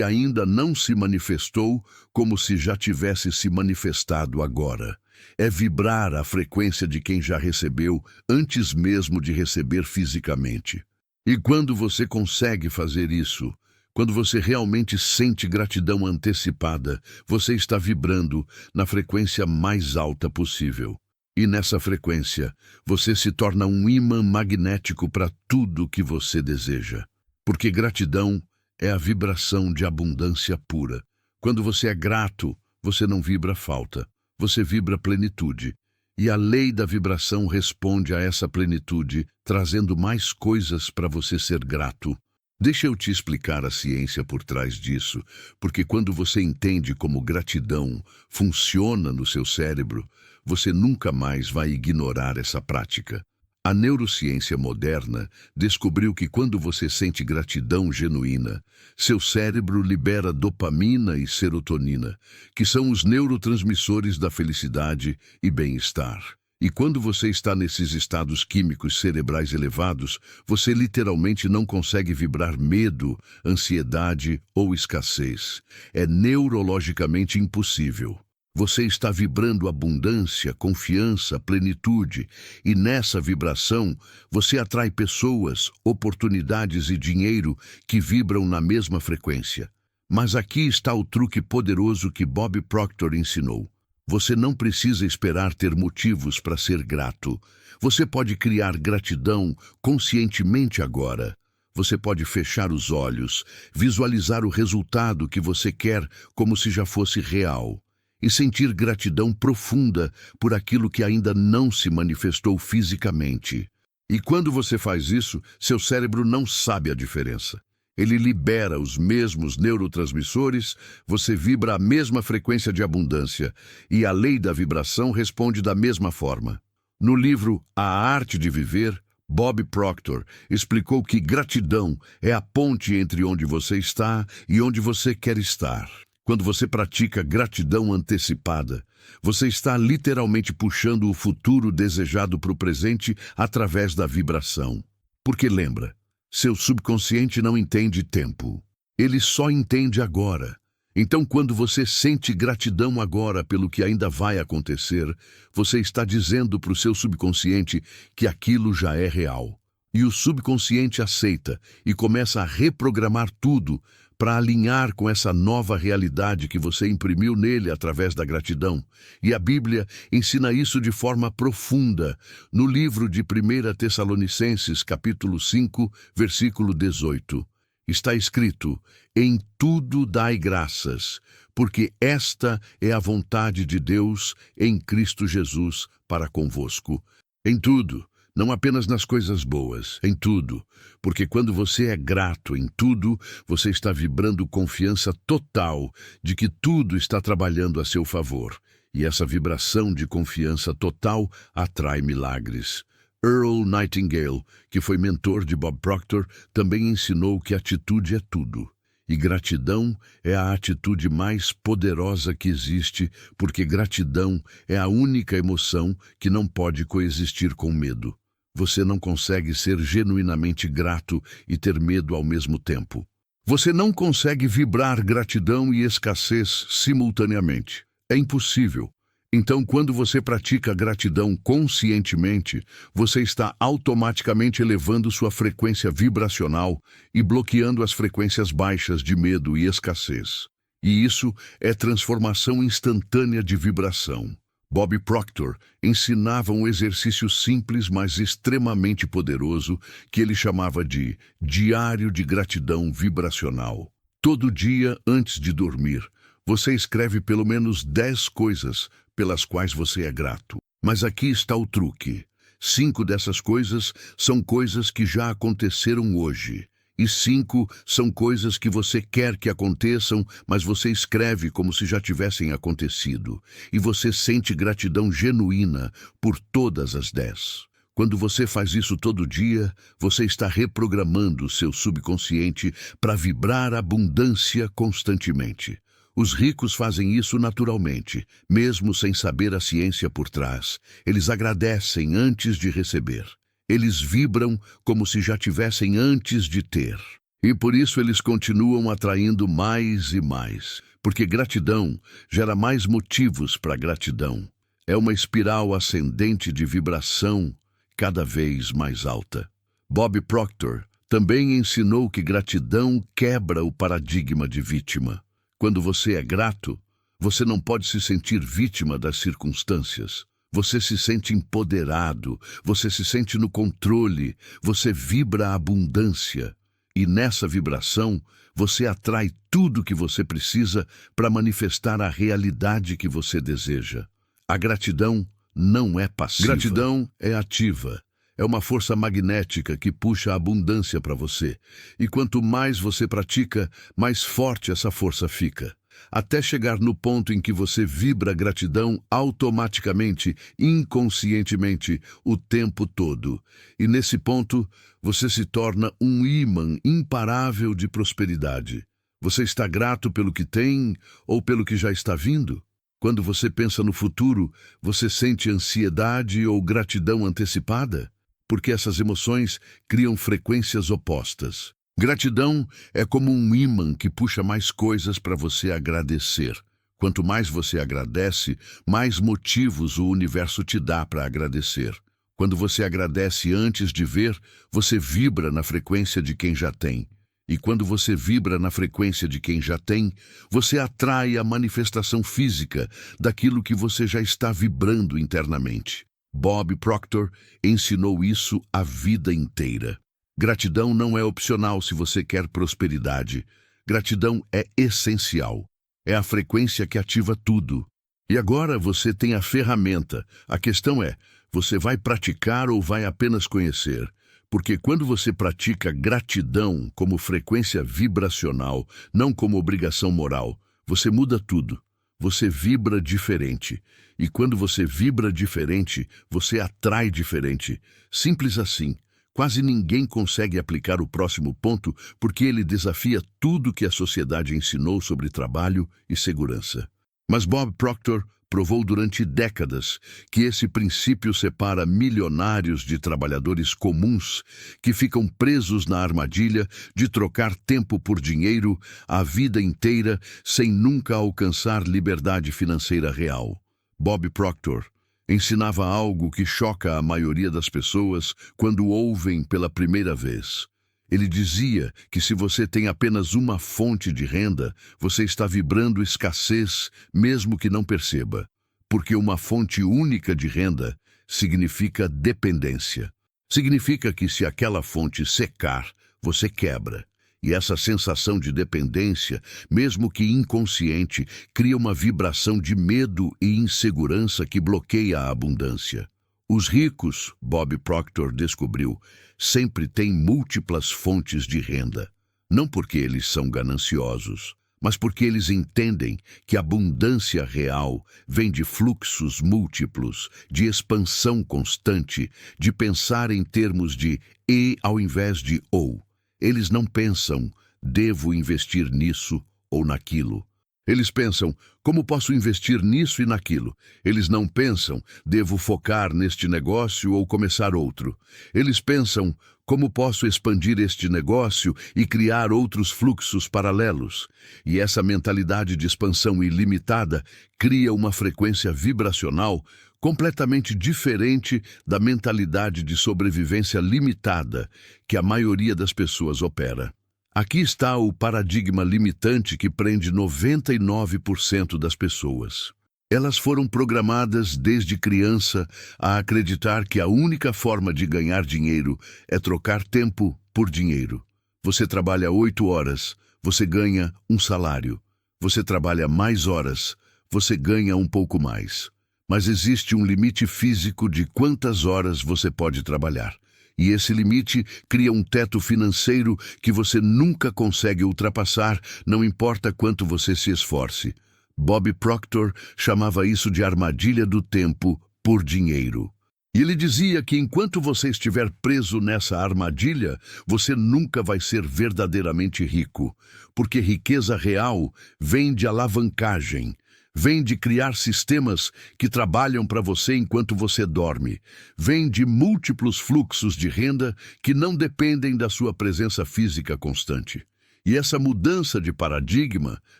ainda não se manifestou como se já tivesse se manifestado agora. É vibrar a frequência de quem já recebeu antes mesmo de receber fisicamente. E quando você consegue fazer isso, quando você realmente sente gratidão antecipada, você está vibrando na frequência mais alta possível. E nessa frequência, você se torna um ímã magnético para tudo que você deseja. Porque gratidão é a vibração de abundância pura. Quando você é grato, você não vibra falta, você vibra plenitude. E a lei da vibração responde a essa plenitude, trazendo mais coisas para você ser grato. Deixa eu te explicar a ciência por trás disso, porque quando você entende como gratidão funciona no seu cérebro, você nunca mais vai ignorar essa prática. A neurociência moderna descobriu que quando você sente gratidão genuína, seu cérebro libera dopamina e serotonina, que são os neurotransmissores da felicidade e bem-estar. E quando você está nesses estados químicos cerebrais elevados, você literalmente não consegue vibrar medo, ansiedade ou escassez. É neurologicamente impossível. Você está vibrando abundância, confiança, plenitude, e nessa vibração você atrai pessoas, oportunidades e dinheiro que vibram na mesma frequência. Mas aqui está o truque poderoso que Bob Proctor ensinou. Você não precisa esperar ter motivos para ser grato. Você pode criar gratidão conscientemente agora. Você pode fechar os olhos, visualizar o resultado que você quer como se já fosse real, e sentir gratidão profunda por aquilo que ainda não se manifestou fisicamente. E quando você faz isso, seu cérebro não sabe a diferença. Ele libera os mesmos neurotransmissores, você vibra a mesma frequência de abundância, e a lei da vibração responde da mesma forma. No livro A Arte de Viver, Bob Proctor explicou que gratidão é a ponte entre onde você está e onde você quer estar. Quando você pratica gratidão antecipada, você está literalmente puxando o futuro desejado para o presente através da vibração. Porque lembra, seu subconsciente não entende tempo. Ele só entende agora. Então, quando você sente gratidão agora pelo que ainda vai acontecer, você está dizendo para o seu subconsciente que aquilo já é real. E o subconsciente aceita e começa a reprogramar tudo para alinhar com essa nova realidade que você imprimiu nele através da gratidão. E a Bíblia ensina isso de forma profunda no livro de 1 Tessalonicenses, capítulo 5, versículo 18. Está escrito: em tudo dai graças, porque esta é a vontade de Deus em Cristo Jesus para convosco. Em tudo. Não apenas nas coisas boas, em tudo. Porque quando você é grato em tudo, você está vibrando confiança total de que tudo está trabalhando a seu favor. E essa vibração de confiança total atrai milagres. Earl Nightingale, que foi mentor de Bob Proctor, também ensinou que atitude é tudo. E gratidão é a atitude mais poderosa que existe, porque gratidão é a única emoção que não pode coexistir com medo. Você não consegue ser genuinamente grato e ter medo ao mesmo tempo. Você não consegue vibrar gratidão e escassez simultaneamente. É impossível. Então, quando você pratica gratidão conscientemente, você está automaticamente elevando sua frequência vibracional e bloqueando as frequências baixas de medo e escassez. E isso é transformação instantânea de vibração. Bob Proctor ensinava um exercício simples, mas extremamente poderoso, que ele chamava de diário de gratidão vibracional. Todo dia, antes de dormir, você escreve pelo menos 10 coisas pelas quais você é grato. Mas aqui está o truque. 5 dessas coisas são coisas que já aconteceram hoje. E 5 são coisas que você quer que aconteçam, mas você escreve como se já tivessem acontecido. E você sente gratidão genuína por todas as 10. Quando você faz isso todo dia, você está reprogramando seu subconsciente para vibrar abundância constantemente. Os ricos fazem isso naturalmente, mesmo sem saber a ciência por trás. Eles agradecem antes de receber. Eles vibram como se já tivessem antes de ter. E por isso eles continuam atraindo mais e mais. Porque gratidão gera mais motivos para gratidão. É uma espiral ascendente de vibração cada vez mais alta. Bob Proctor também ensinou que gratidão quebra o paradigma de vítima. Quando você é grato, você não pode se sentir vítima das circunstâncias. Você se sente empoderado, você se sente no controle, você vibra a abundância. E nessa vibração, você atrai tudo que você precisa para manifestar a realidade que você deseja. A gratidão não é passiva. Gratidão é ativa. É uma força magnética que puxa a abundância para você. E quanto mais você pratica, mais forte essa força fica. Até chegar no ponto em que você vibra gratidão automaticamente, inconscientemente, o tempo todo. E nesse ponto, você se torna um ímã imparável de prosperidade. Você está grato pelo que tem ou pelo que já está vindo? Quando você pensa no futuro, você sente ansiedade ou gratidão antecipada? Porque essas emoções criam frequências opostas. Gratidão é como um ímã que puxa mais coisas para você agradecer. Quanto mais você agradece, mais motivos o universo te dá para agradecer. Quando você agradece antes de ver, você vibra na frequência de quem já tem. E quando você vibra na frequência de quem já tem, você atrai a manifestação física daquilo que você já está vibrando internamente. Bob Proctor ensinou isso a vida inteira. Gratidão não é opcional se você quer prosperidade. Gratidão é essencial. É a frequência que ativa tudo. E agora você tem a ferramenta. A questão é, você vai praticar ou vai apenas conhecer? Porque quando você pratica gratidão como frequência vibracional, não como obrigação moral, você muda tudo. Você vibra diferente. E quando você vibra diferente, você atrai diferente. Simples assim. Quase ninguém consegue aplicar o próximo ponto porque ele desafia tudo que a sociedade ensinou sobre trabalho e segurança. Mas Bob Proctor provou durante décadas que esse princípio separa milionários de trabalhadores comuns que ficam presos na armadilha de trocar tempo por dinheiro a vida inteira sem nunca alcançar liberdade financeira real. Bob Proctor ensinava algo que choca a maioria das pessoas quando ouvem pela primeira vez. Ele dizia que se você tem apenas uma fonte de renda, você está vibrando escassez, mesmo que não perceba. Porque uma fonte única de renda significa dependência. Significa que se aquela fonte secar, você quebra. E essa sensação de dependência, mesmo que inconsciente, cria uma vibração de medo e insegurança que bloqueia a abundância. Os ricos, Bob Proctor descobriu, sempre têm múltiplas fontes de renda. Não porque eles são gananciosos, mas porque eles entendem que a abundância real vem de fluxos múltiplos, de expansão constante, de pensar em termos de e ao invés de ou. Eles não pensam, devo investir nisso ou naquilo. Eles pensam, como posso investir nisso e naquilo? Eles não pensam, devo focar neste negócio ou começar outro. Eles pensam, como posso expandir este negócio e criar outros fluxos paralelos? E essa mentalidade de expansão ilimitada cria uma frequência vibracional completamente diferente da mentalidade de sobrevivência limitada que a maioria das pessoas opera. Aqui está o paradigma limitante que prende 99% das pessoas. Elas foram programadas desde criança a acreditar que a única forma de ganhar dinheiro é trocar tempo por dinheiro. Você trabalha 8 horas, você ganha um salário. Você trabalha mais horas, você ganha um pouco mais. Mas existe um limite físico de quantas horas você pode trabalhar. E esse limite cria um teto financeiro que você nunca consegue ultrapassar, não importa quanto você se esforce. Bob Proctor chamava isso de armadilha do tempo por dinheiro. E ele dizia que enquanto você estiver preso nessa armadilha, você nunca vai ser verdadeiramente rico, porque riqueza real vem de alavancagem. Vem de criar sistemas que trabalham para você enquanto você dorme. Vem de múltiplos fluxos de renda que não dependem da sua presença física constante. E essa mudança de paradigma,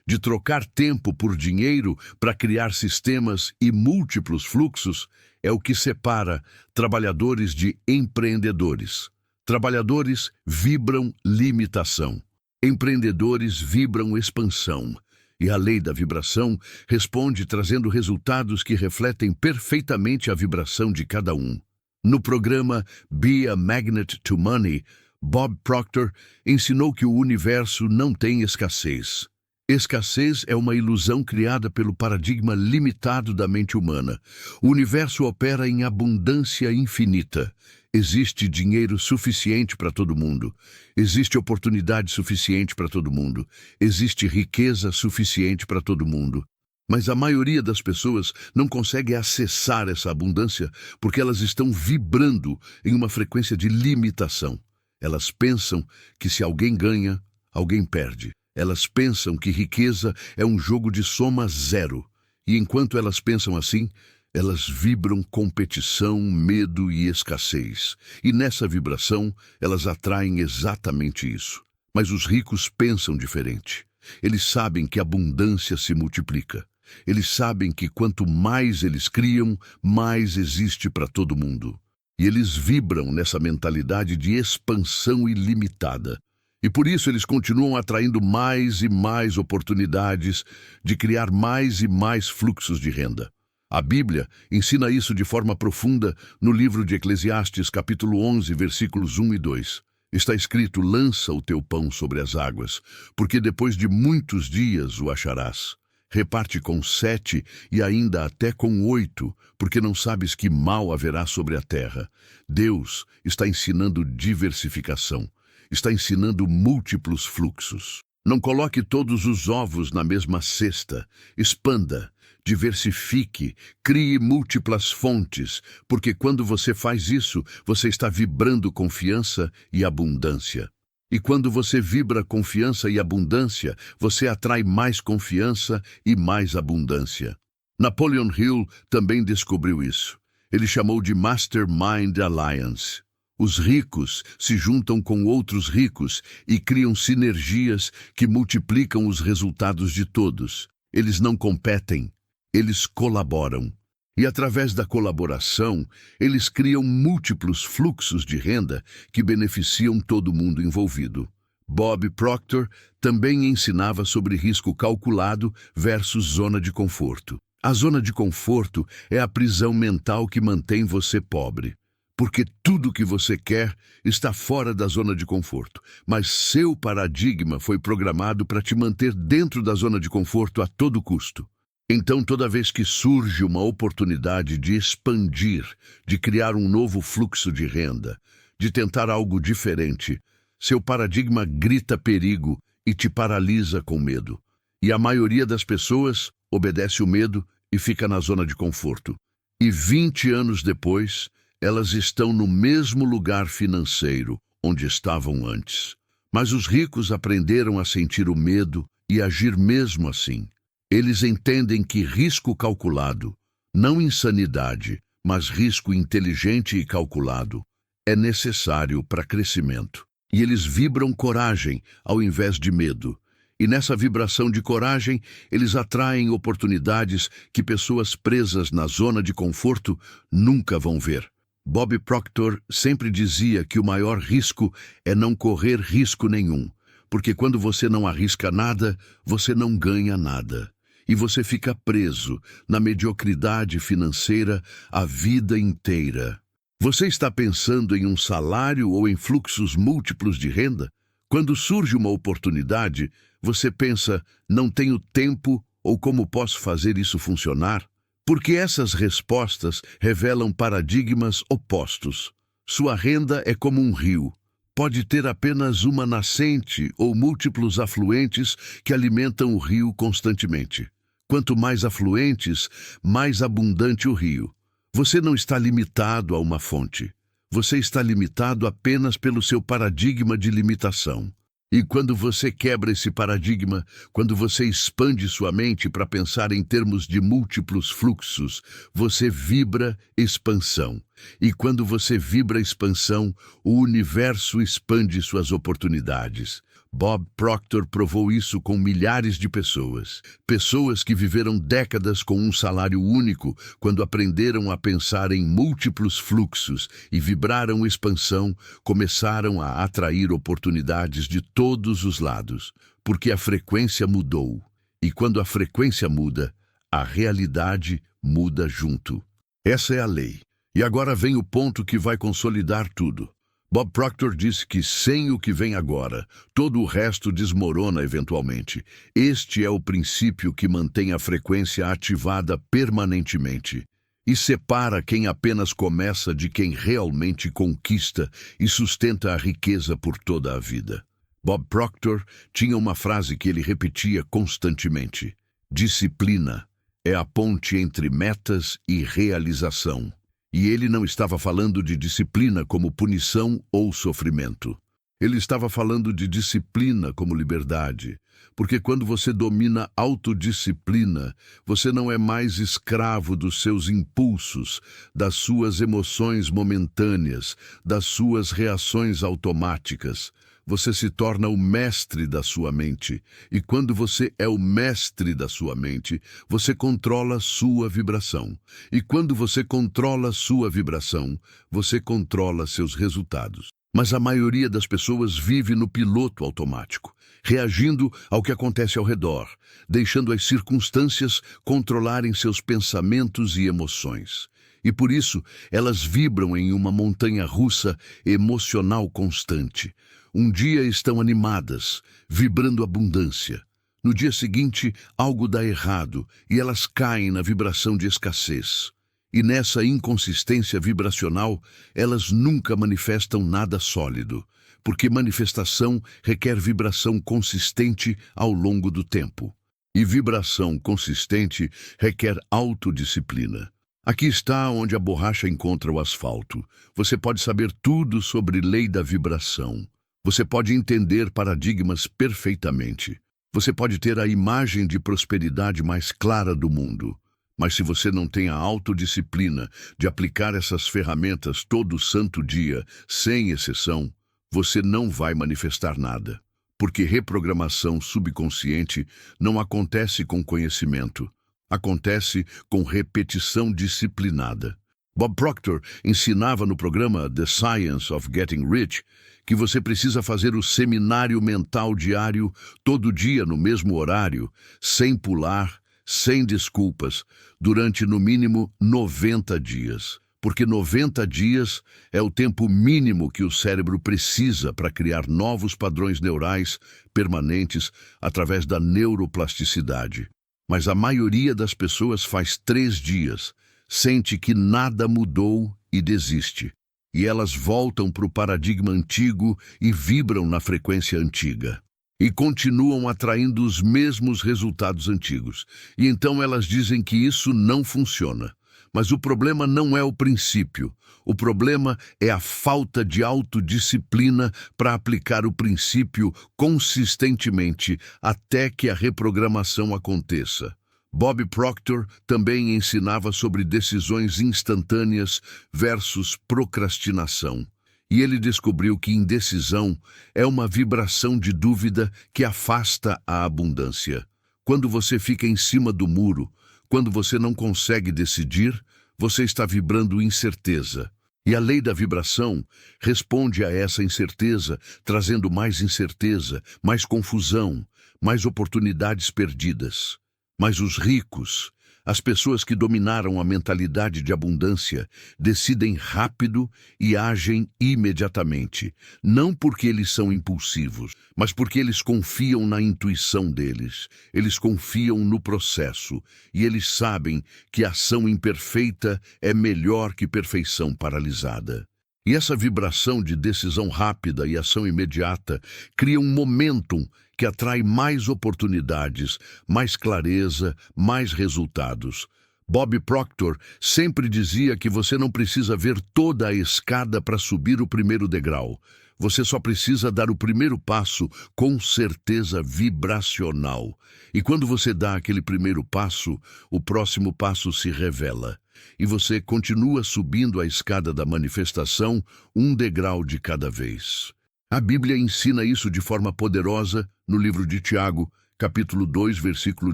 de trocar tempo por dinheiro para criar sistemas e múltiplos fluxos, é o que separa trabalhadores de empreendedores. Trabalhadores vibram limitação. Empreendedores vibram expansão. E a lei da vibração responde trazendo resultados que refletem perfeitamente a vibração de cada um. No programa Be a Magnet to Money, Bob Proctor ensinou que o universo não tem escassez. Escassez é uma ilusão criada pelo paradigma limitado da mente humana. O universo opera em abundância infinita. Existe dinheiro suficiente para todo mundo. Existe oportunidade suficiente para todo mundo. Existe riqueza suficiente para todo mundo. Mas a maioria das pessoas não consegue acessar essa abundância porque elas estão vibrando em uma frequência de limitação. Elas pensam que se alguém ganha, alguém perde. Elas pensam que riqueza é um jogo de soma zero. E enquanto elas pensam assim, elas vibram competição, medo e escassez. E nessa vibração, elas atraem exatamente isso. Mas os ricos pensam diferente. Eles sabem que a abundância se multiplica. Eles sabem que quanto mais eles criam, mais existe para todo mundo. E eles vibram nessa mentalidade de expansão ilimitada. E por isso eles continuam atraindo mais e mais oportunidades de criar mais e mais fluxos de renda. A Bíblia ensina isso de forma profunda no livro de Eclesiastes, capítulo 11, versículos 1 e 2. Está escrito: lança o teu pão sobre as águas, porque depois de muitos dias o acharás. Reparte com 7 e ainda até com 8, porque não sabes que mal haverá sobre a terra. Deus está ensinando diversificação, está ensinando múltiplos fluxos. Não coloque todos os ovos na mesma cesta. Expanda, diversifique, crie múltiplas fontes, porque quando você faz isso, você está vibrando confiança e abundância. E quando você vibra confiança e abundância, você atrai mais confiança e mais abundância. Napoleon Hill também descobriu isso. Ele chamou de Mastermind Alliance. Os ricos se juntam com outros ricos e criam sinergias que multiplicam os resultados de todos. Eles não competem, eles colaboram. E através da colaboração, eles criam múltiplos fluxos de renda que beneficiam todo mundo envolvido. Bob Proctor também ensinava sobre risco calculado versus zona de conforto. A zona de conforto é a prisão mental que mantém você pobre. Porque tudo que você quer está fora da zona de conforto, mas seu paradigma foi programado para te manter dentro da zona de conforto a todo custo. Então, toda vez que surge uma oportunidade de expandir, de criar um novo fluxo de renda, de tentar algo diferente, seu paradigma grita perigo e te paralisa com medo. E a maioria das pessoas obedece o medo e fica na zona de conforto. E 20 anos depois, elas estão no mesmo lugar financeiro onde estavam antes. Mas os ricos aprenderam a sentir o medo e agir mesmo assim. Eles entendem que risco calculado, não insanidade, mas risco inteligente e calculado, é necessário para crescimento. E eles vibram coragem ao invés de medo. E nessa vibração de coragem, eles atraem oportunidades que pessoas presas na zona de conforto nunca vão ver. Bob Proctor sempre dizia que o maior risco é não correr risco nenhum, porque quando você não arrisca nada, você não ganha nada. E você fica preso na mediocridade financeira a vida inteira. Você está pensando em um salário ou em fluxos múltiplos de renda? Quando surge uma oportunidade, você pensa, não tenho tempo ou como posso fazer isso funcionar? Porque essas respostas revelam paradigmas opostos. Sua renda é como um rio. Pode ter apenas uma nascente ou múltiplos afluentes que alimentam o rio constantemente. Quanto mais afluentes, mais abundante o rio. Você não está limitado a uma fonte. Você está limitado apenas pelo seu paradigma de limitação. E quando você quebra esse paradigma, quando você expande sua mente para pensar em termos de múltiplos fluxos, você vibra expansão. E quando você vibra expansão, o universo expande suas oportunidades. Bob Proctor provou isso com milhares de pessoas. Pessoas que viveram décadas com um salário único, quando aprenderam a pensar em múltiplos fluxos e vibraram expansão, começaram a atrair oportunidades de todos os lados, porque a frequência mudou. E quando a frequência muda, a realidade muda junto. Essa é a lei. E agora vem o ponto que vai consolidar tudo. Bob Proctor disse que sem o que vem agora, todo o resto desmorona eventualmente. Este é o princípio que mantém a frequência ativada permanentemente e separa quem apenas começa de quem realmente conquista e sustenta a riqueza por toda a vida. Bob Proctor tinha uma frase que ele repetia constantemente: disciplina é a ponte entre metas e realização. E ele não estava falando de disciplina como punição ou sofrimento. Ele estava falando de disciplina como liberdade, porque quando você domina autodisciplina, você não é mais escravo dos seus impulsos, das suas emoções momentâneas, das suas reações automáticas. você se torna o mestre da sua mente. E quando você é o mestre da sua mente, você controla sua vibração. E quando você controla sua vibração, você controla seus resultados. Mas a maioria das pessoas vive no piloto automático, reagindo ao que acontece ao redor, deixando as circunstâncias controlarem seus pensamentos e emoções. E por isso, elas vibram em uma montanha-russa emocional constante. Um dia estão animadas, vibrando abundância. No dia seguinte, algo dá errado e elas caem na vibração de escassez. E nessa inconsistência vibracional, elas nunca manifestam nada sólido, porque manifestação requer vibração consistente ao longo do tempo. E vibração consistente requer autodisciplina. Aqui está onde a borracha encontra o asfalto. Você pode saber tudo sobre lei da vibração. Você pode entender paradigmas perfeitamente. Você pode ter a imagem de prosperidade mais clara do mundo. Mas se você não tem a autodisciplina de aplicar essas ferramentas todo santo dia, sem exceção, você não vai manifestar nada. Porque reprogramação subconsciente não acontece com conhecimento. Acontece com repetição disciplinada. Bob Proctor ensinava no programa The Science of Getting Rich que você precisa fazer o seminário mental diário, todo dia no mesmo horário, sem pular, sem desculpas, durante no mínimo 90 dias. Porque 90 dias é o tempo mínimo que o cérebro precisa para criar novos padrões neurais permanentes através da neuroplasticidade. Mas a maioria das pessoas faz 3 dias, sente que nada mudou e desiste. E elas voltam para o paradigma antigo e vibram na frequência antiga. E continuam atraindo os mesmos resultados antigos. E então elas dizem que isso não funciona. Mas o problema não é o princípio. O problema é a falta de autodisciplina para aplicar o princípio consistentemente até que a reprogramação aconteça. Bob Proctor também ensinava sobre decisões instantâneas versus procrastinação. E ele descobriu que indecisão é uma vibração de dúvida que afasta a abundância. Quando você fica em cima do muro, quando você não consegue decidir, você está vibrando incerteza. E a lei da vibração responde a essa incerteza, trazendo mais incerteza, mais confusão, mais oportunidades perdidas. Mas os ricos, as pessoas que dominaram a mentalidade de abundância, decidem rápido e agem imediatamente, não porque eles são impulsivos, mas porque eles confiam na intuição deles, eles confiam no processo e eles sabem que ação imperfeita é melhor que perfeição paralisada. E essa vibração de decisão rápida e ação imediata cria um momentum que atrai mais oportunidades, mais clareza, mais resultados. Bob Proctor sempre dizia que você não precisa ver toda a escada para subir o primeiro degrau. Você só precisa dar o primeiro passo com certeza vibracional. E quando você dá aquele primeiro passo, o próximo passo se revela. E você continua subindo a escada da manifestação, um degrau de cada vez. A Bíblia ensina isso de forma poderosa no livro de Tiago, capítulo 2, versículo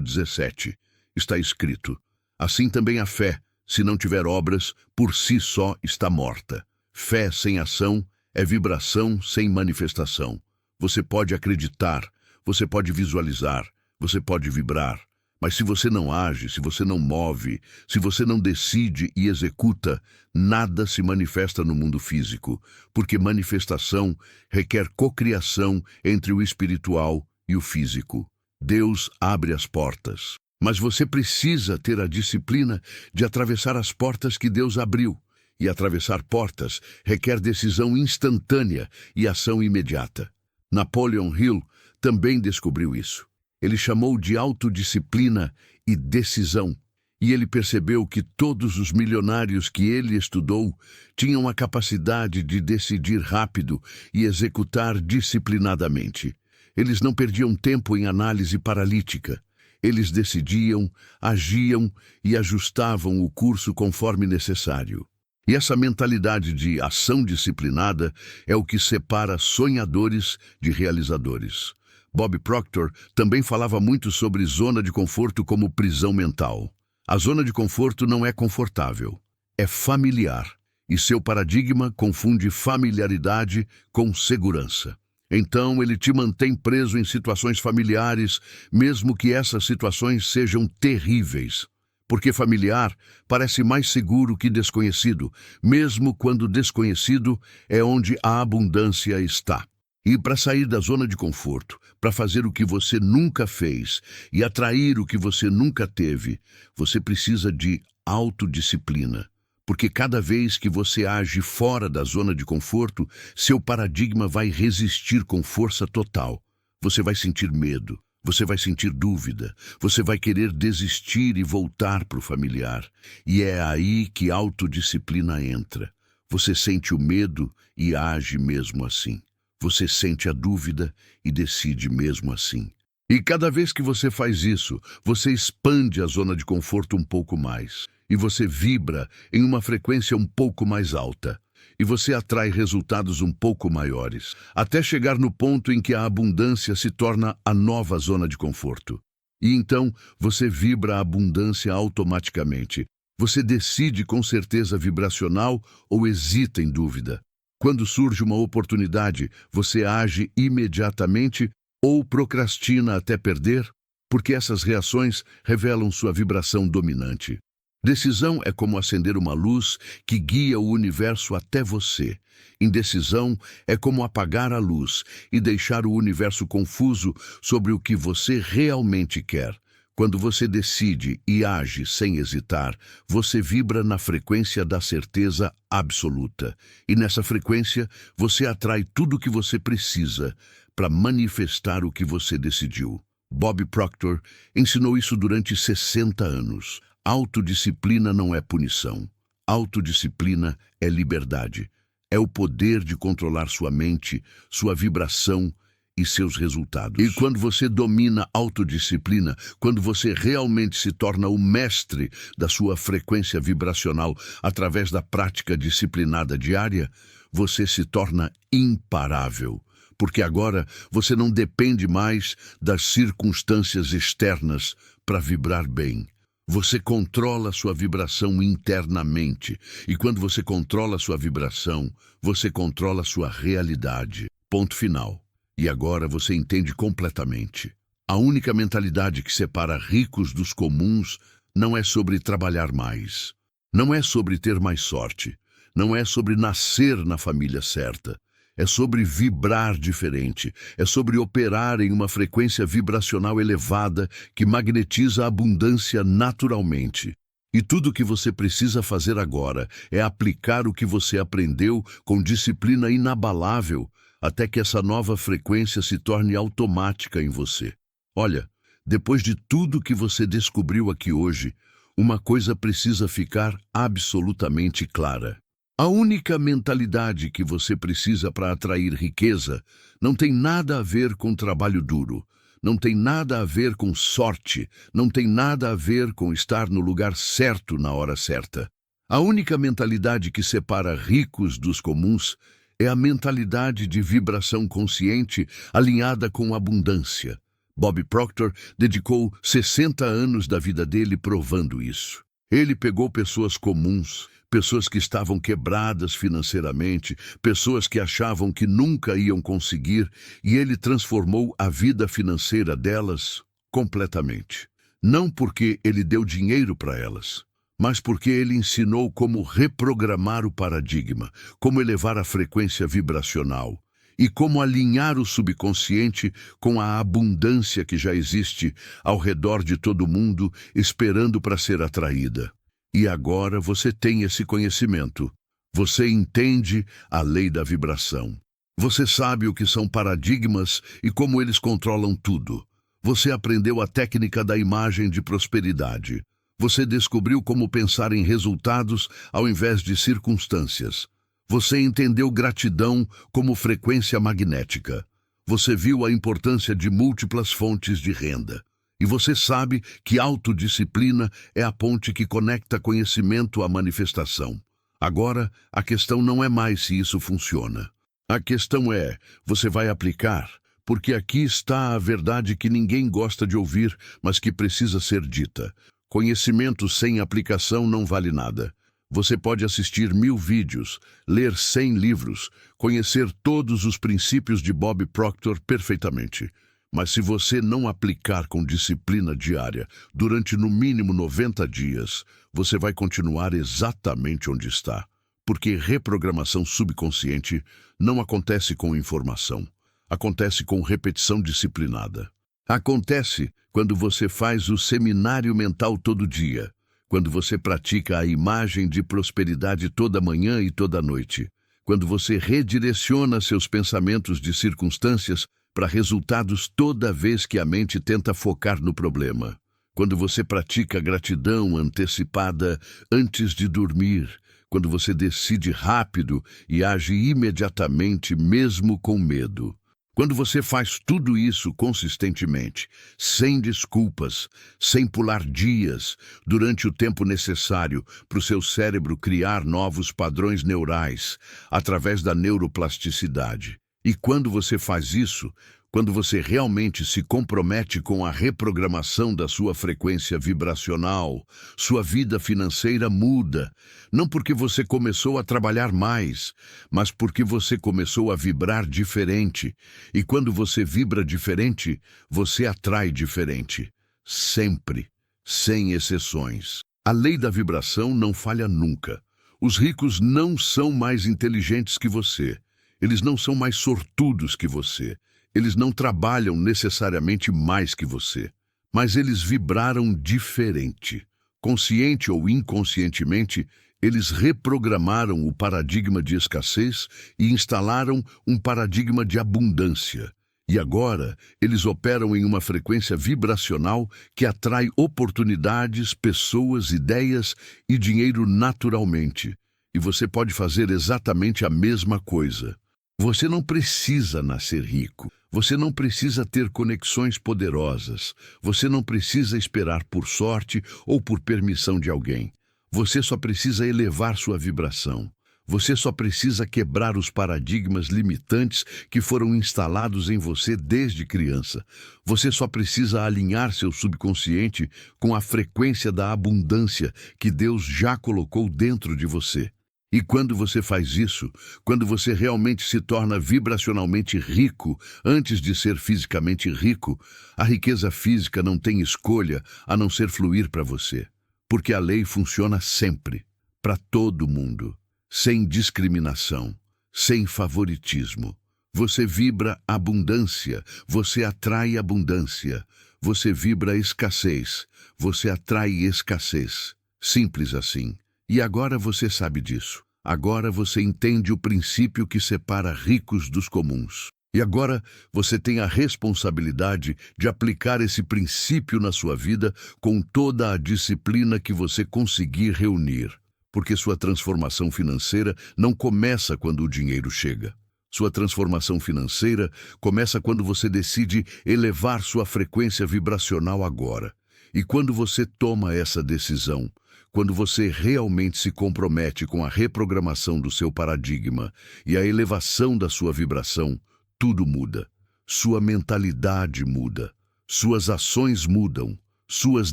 17. Está escrito: assim também a fé, se não tiver obras, por si só está morta. Fé sem ação é vibração sem manifestação. Você pode acreditar, você pode visualizar, você pode vibrar, mas se você não age, se você não move, se você não decide e executa, nada se manifesta no mundo físico, porque manifestação requer cocriação entre o espiritual e o físico. Deus abre as portas, mas você precisa ter a disciplina de atravessar as portas que Deus abriu. E atravessar portas requer decisão instantânea e ação imediata. Napoleon Hill também descobriu isso. Ele chamou de autodisciplina e decisão. E ele percebeu que todos os milionários que ele estudou tinham a capacidade de decidir rápido e executar disciplinadamente. Eles não perdiam tempo em análise paralítica. Eles decidiam, agiam e ajustavam o curso conforme necessário. E essa mentalidade de ação disciplinada é o que separa sonhadores de realizadores. Bob Proctor também falava muito sobre zona de conforto como prisão mental. A zona de conforto não é confortável, é familiar, e seu paradigma confunde familiaridade com segurança. Então ele te mantém preso em situações familiares, mesmo que essas situações sejam terríveis. Porque familiar parece mais seguro que desconhecido, mesmo quando desconhecido é onde a abundância está. E para sair da zona de conforto, para fazer o que você nunca fez e atrair o que você nunca teve, você precisa de autodisciplina. Porque cada vez que você age fora da zona de conforto, seu paradigma vai resistir com força total. Você vai sentir medo. Você vai sentir dúvida, você vai querer desistir e voltar para o familiar. E é aí que a autodisciplina entra. Você sente o medo e age mesmo assim. Você sente a dúvida e decide mesmo assim. E cada vez que você faz isso, você expande a zona de conforto um pouco mais. E você vibra em uma frequência um pouco mais alta. E você atrai resultados um pouco maiores, até chegar no ponto em que a abundância se torna a nova zona de conforto. E então você vibra a abundância automaticamente. Você decide com certeza vibracional ou hesita em dúvida. Quando surge uma oportunidade, você age imediatamente ou procrastina até perder, porque essas reações revelam sua vibração dominante. Decisão é como acender uma luz que guia o universo até você. Indecisão é como apagar a luz e deixar o universo confuso sobre o que você realmente quer. Quando você decide e age sem hesitar, você vibra na frequência da certeza absoluta. E nessa frequência, você atrai tudo o que você precisa para manifestar o que você decidiu. Bob Proctor ensinou isso durante 60 anos. Autodisciplina não é punição. Autodisciplina é liberdade. É o poder de controlar sua mente, sua vibração e seus resultados. E quando você domina a autodisciplina, quando você realmente se torna o mestre da sua frequência vibracional através da prática disciplinada diária, você se torna imparável. Porque agora você não depende mais das circunstâncias externas para vibrar bem. Você controla sua vibração internamente. E quando você controla sua vibração, você controla sua realidade. Ponto final. E agora você entende completamente. A única mentalidade que separa ricos dos comuns não é sobre trabalhar mais. Não é sobre ter mais sorte. Não é sobre nascer na família certa. É sobre vibrar diferente, é sobre operar em uma frequência vibracional elevada que magnetiza a abundância naturalmente. E tudo o que você precisa fazer agora é aplicar o que você aprendeu com disciplina inabalável até que essa nova frequência se torne automática em você. Olha, depois de tudo que você descobriu aqui hoje, uma coisa precisa ficar absolutamente clara. A única mentalidade que você precisa para atrair riqueza não tem nada a ver com trabalho duro, não tem nada a ver com sorte, não tem nada a ver com estar no lugar certo na hora certa. A única mentalidade que separa ricos dos comuns é a mentalidade de vibração consciente alinhada com abundância. Bob Proctor dedicou 60 anos da vida dele provando isso. Ele pegou pessoas comuns, pessoas que estavam quebradas financeiramente, pessoas que achavam que nunca iam conseguir, e ele transformou a vida financeira delas completamente. Não porque ele deu dinheiro para elas, mas porque ele ensinou como reprogramar o paradigma, como elevar a frequência vibracional e como alinhar o subconsciente com a abundância que já existe ao redor de todo mundo, esperando para ser atraída. E agora você tem esse conhecimento. Você entende a lei da vibração. Você sabe o que são paradigmas e como eles controlam tudo. Você aprendeu a técnica da imagem de prosperidade. Você descobriu como pensar em resultados ao invés de circunstâncias. Você entendeu gratidão como frequência magnética. Você viu a importância de múltiplas fontes de renda. E você sabe que autodisciplina é a ponte que conecta conhecimento à manifestação. Agora, a questão não é mais se isso funciona. A questão é, você vai aplicar? Porque aqui está a verdade que ninguém gosta de ouvir, mas que precisa ser dita. Conhecimento sem aplicação não vale nada. Você pode assistir 1000 vídeos, ler 100 livros, conhecer todos os princípios de Bob Proctor perfeitamente. Mas se você não aplicar com disciplina diária durante no mínimo 90 dias, você vai continuar exatamente onde está. Porque reprogramação subconsciente não acontece com informação. Acontece com repetição disciplinada. Acontece quando você faz o seminário mental todo dia, quando você pratica a imagem de prosperidade toda manhã e toda noite, quando você redireciona seus pensamentos de circunstâncias para resultados toda vez que a mente tenta focar no problema, quando você pratica gratidão antecipada antes de dormir, quando você decide rápido e age imediatamente mesmo com medo. Quando você faz tudo isso consistentemente, sem desculpas, sem pular dias, durante o tempo necessário para o seu cérebro criar novos padrões neurais, através da neuroplasticidade. E quando você faz isso, quando você realmente se compromete com a reprogramação da sua frequência vibracional, sua vida financeira muda, não porque você começou a trabalhar mais, mas porque você começou a vibrar diferente. E quando você vibra diferente, você atrai diferente. Sempre, sem exceções. A lei da vibração não falha nunca. Os ricos não são mais inteligentes que você. Eles não são mais sortudos que você. Eles não trabalham necessariamente mais que você, mas eles vibraram diferente. Consciente ou inconscientemente, eles reprogramaram o paradigma de escassez e instalaram um paradigma de abundância. E agora, eles operam em uma frequência vibracional que atrai oportunidades, pessoas, ideias e dinheiro naturalmente. E você pode fazer exatamente a mesma coisa. Você não precisa nascer rico. Você não precisa ter conexões poderosas. Você não precisa esperar por sorte ou por permissão de alguém. Você só precisa elevar sua vibração. Você só precisa quebrar os paradigmas limitantes que foram instalados em você desde criança. Você só precisa alinhar seu subconsciente com a frequência da abundância que Deus já colocou dentro de você. E quando você faz isso, quando você realmente se torna vibracionalmente rico, antes de ser fisicamente rico, a riqueza física não tem escolha a não ser fluir para você. Porque a lei funciona sempre, para todo mundo, sem discriminação, sem favoritismo. Você vibra abundância, você atrai abundância. Você vibra escassez, você atrai escassez. Simples assim. E agora você sabe disso. Agora você entende o princípio que separa ricos dos comuns. E agora você tem a responsabilidade de aplicar esse princípio na sua vida com toda a disciplina que você conseguir reunir. Porque sua transformação financeira não começa quando o dinheiro chega. Sua transformação financeira começa quando você decide elevar sua frequência vibracional agora. E quando você toma essa decisão, quando você realmente se compromete com a reprogramação do seu paradigma e a elevação da sua vibração, tudo muda. Sua mentalidade muda. Suas ações mudam. Suas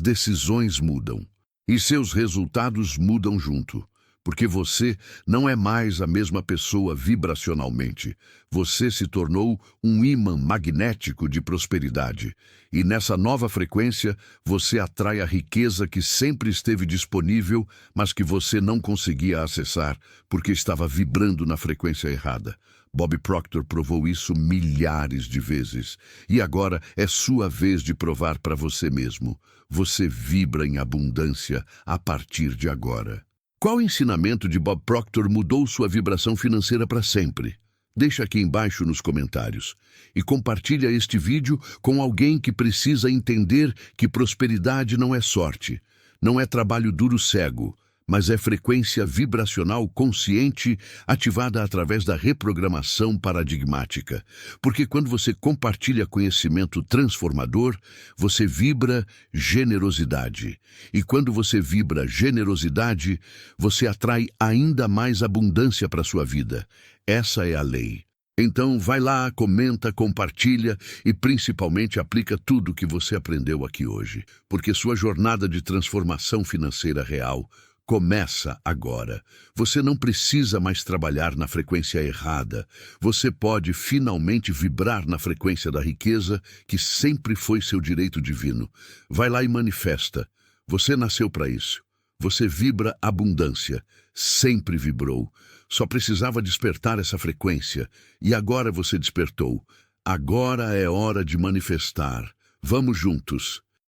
decisões mudam. E seus resultados mudam junto. Porque você não é mais a mesma pessoa vibracionalmente. Você se tornou um ímã magnético de prosperidade. E nessa nova frequência, você atrai a riqueza que sempre esteve disponível, mas que você não conseguia acessar porque estava vibrando na frequência errada. Bob Proctor provou isso milhares de vezes. E agora é sua vez de provar para você mesmo. Você vibra em abundância a partir de agora. Qual ensinamento de Bob Proctor mudou sua vibração financeira para sempre? Deixa aqui embaixo nos comentários. E compartilha este vídeo com alguém que precisa entender que prosperidade não é sorte, não é trabalho duro cego, mas é frequência vibracional consciente ativada através da reprogramação paradigmática. Porque quando você compartilha conhecimento transformador, você vibra generosidade. E quando você vibra generosidade, você atrai ainda mais abundância para a sua vida. Essa é a lei. Então, vai lá, comenta, compartilha e principalmente aplica tudo o que você aprendeu aqui hoje, porque sua jornada de transformação financeira real começa agora. Você não precisa mais trabalhar na frequência errada. Você pode finalmente vibrar na frequência da riqueza, que sempre foi seu direito divino. Vai lá e manifesta. Você nasceu para isso. Você vibra abundância. Sempre vibrou. Só precisava despertar essa frequência. E agora você despertou. Agora é hora de manifestar. Vamos juntos.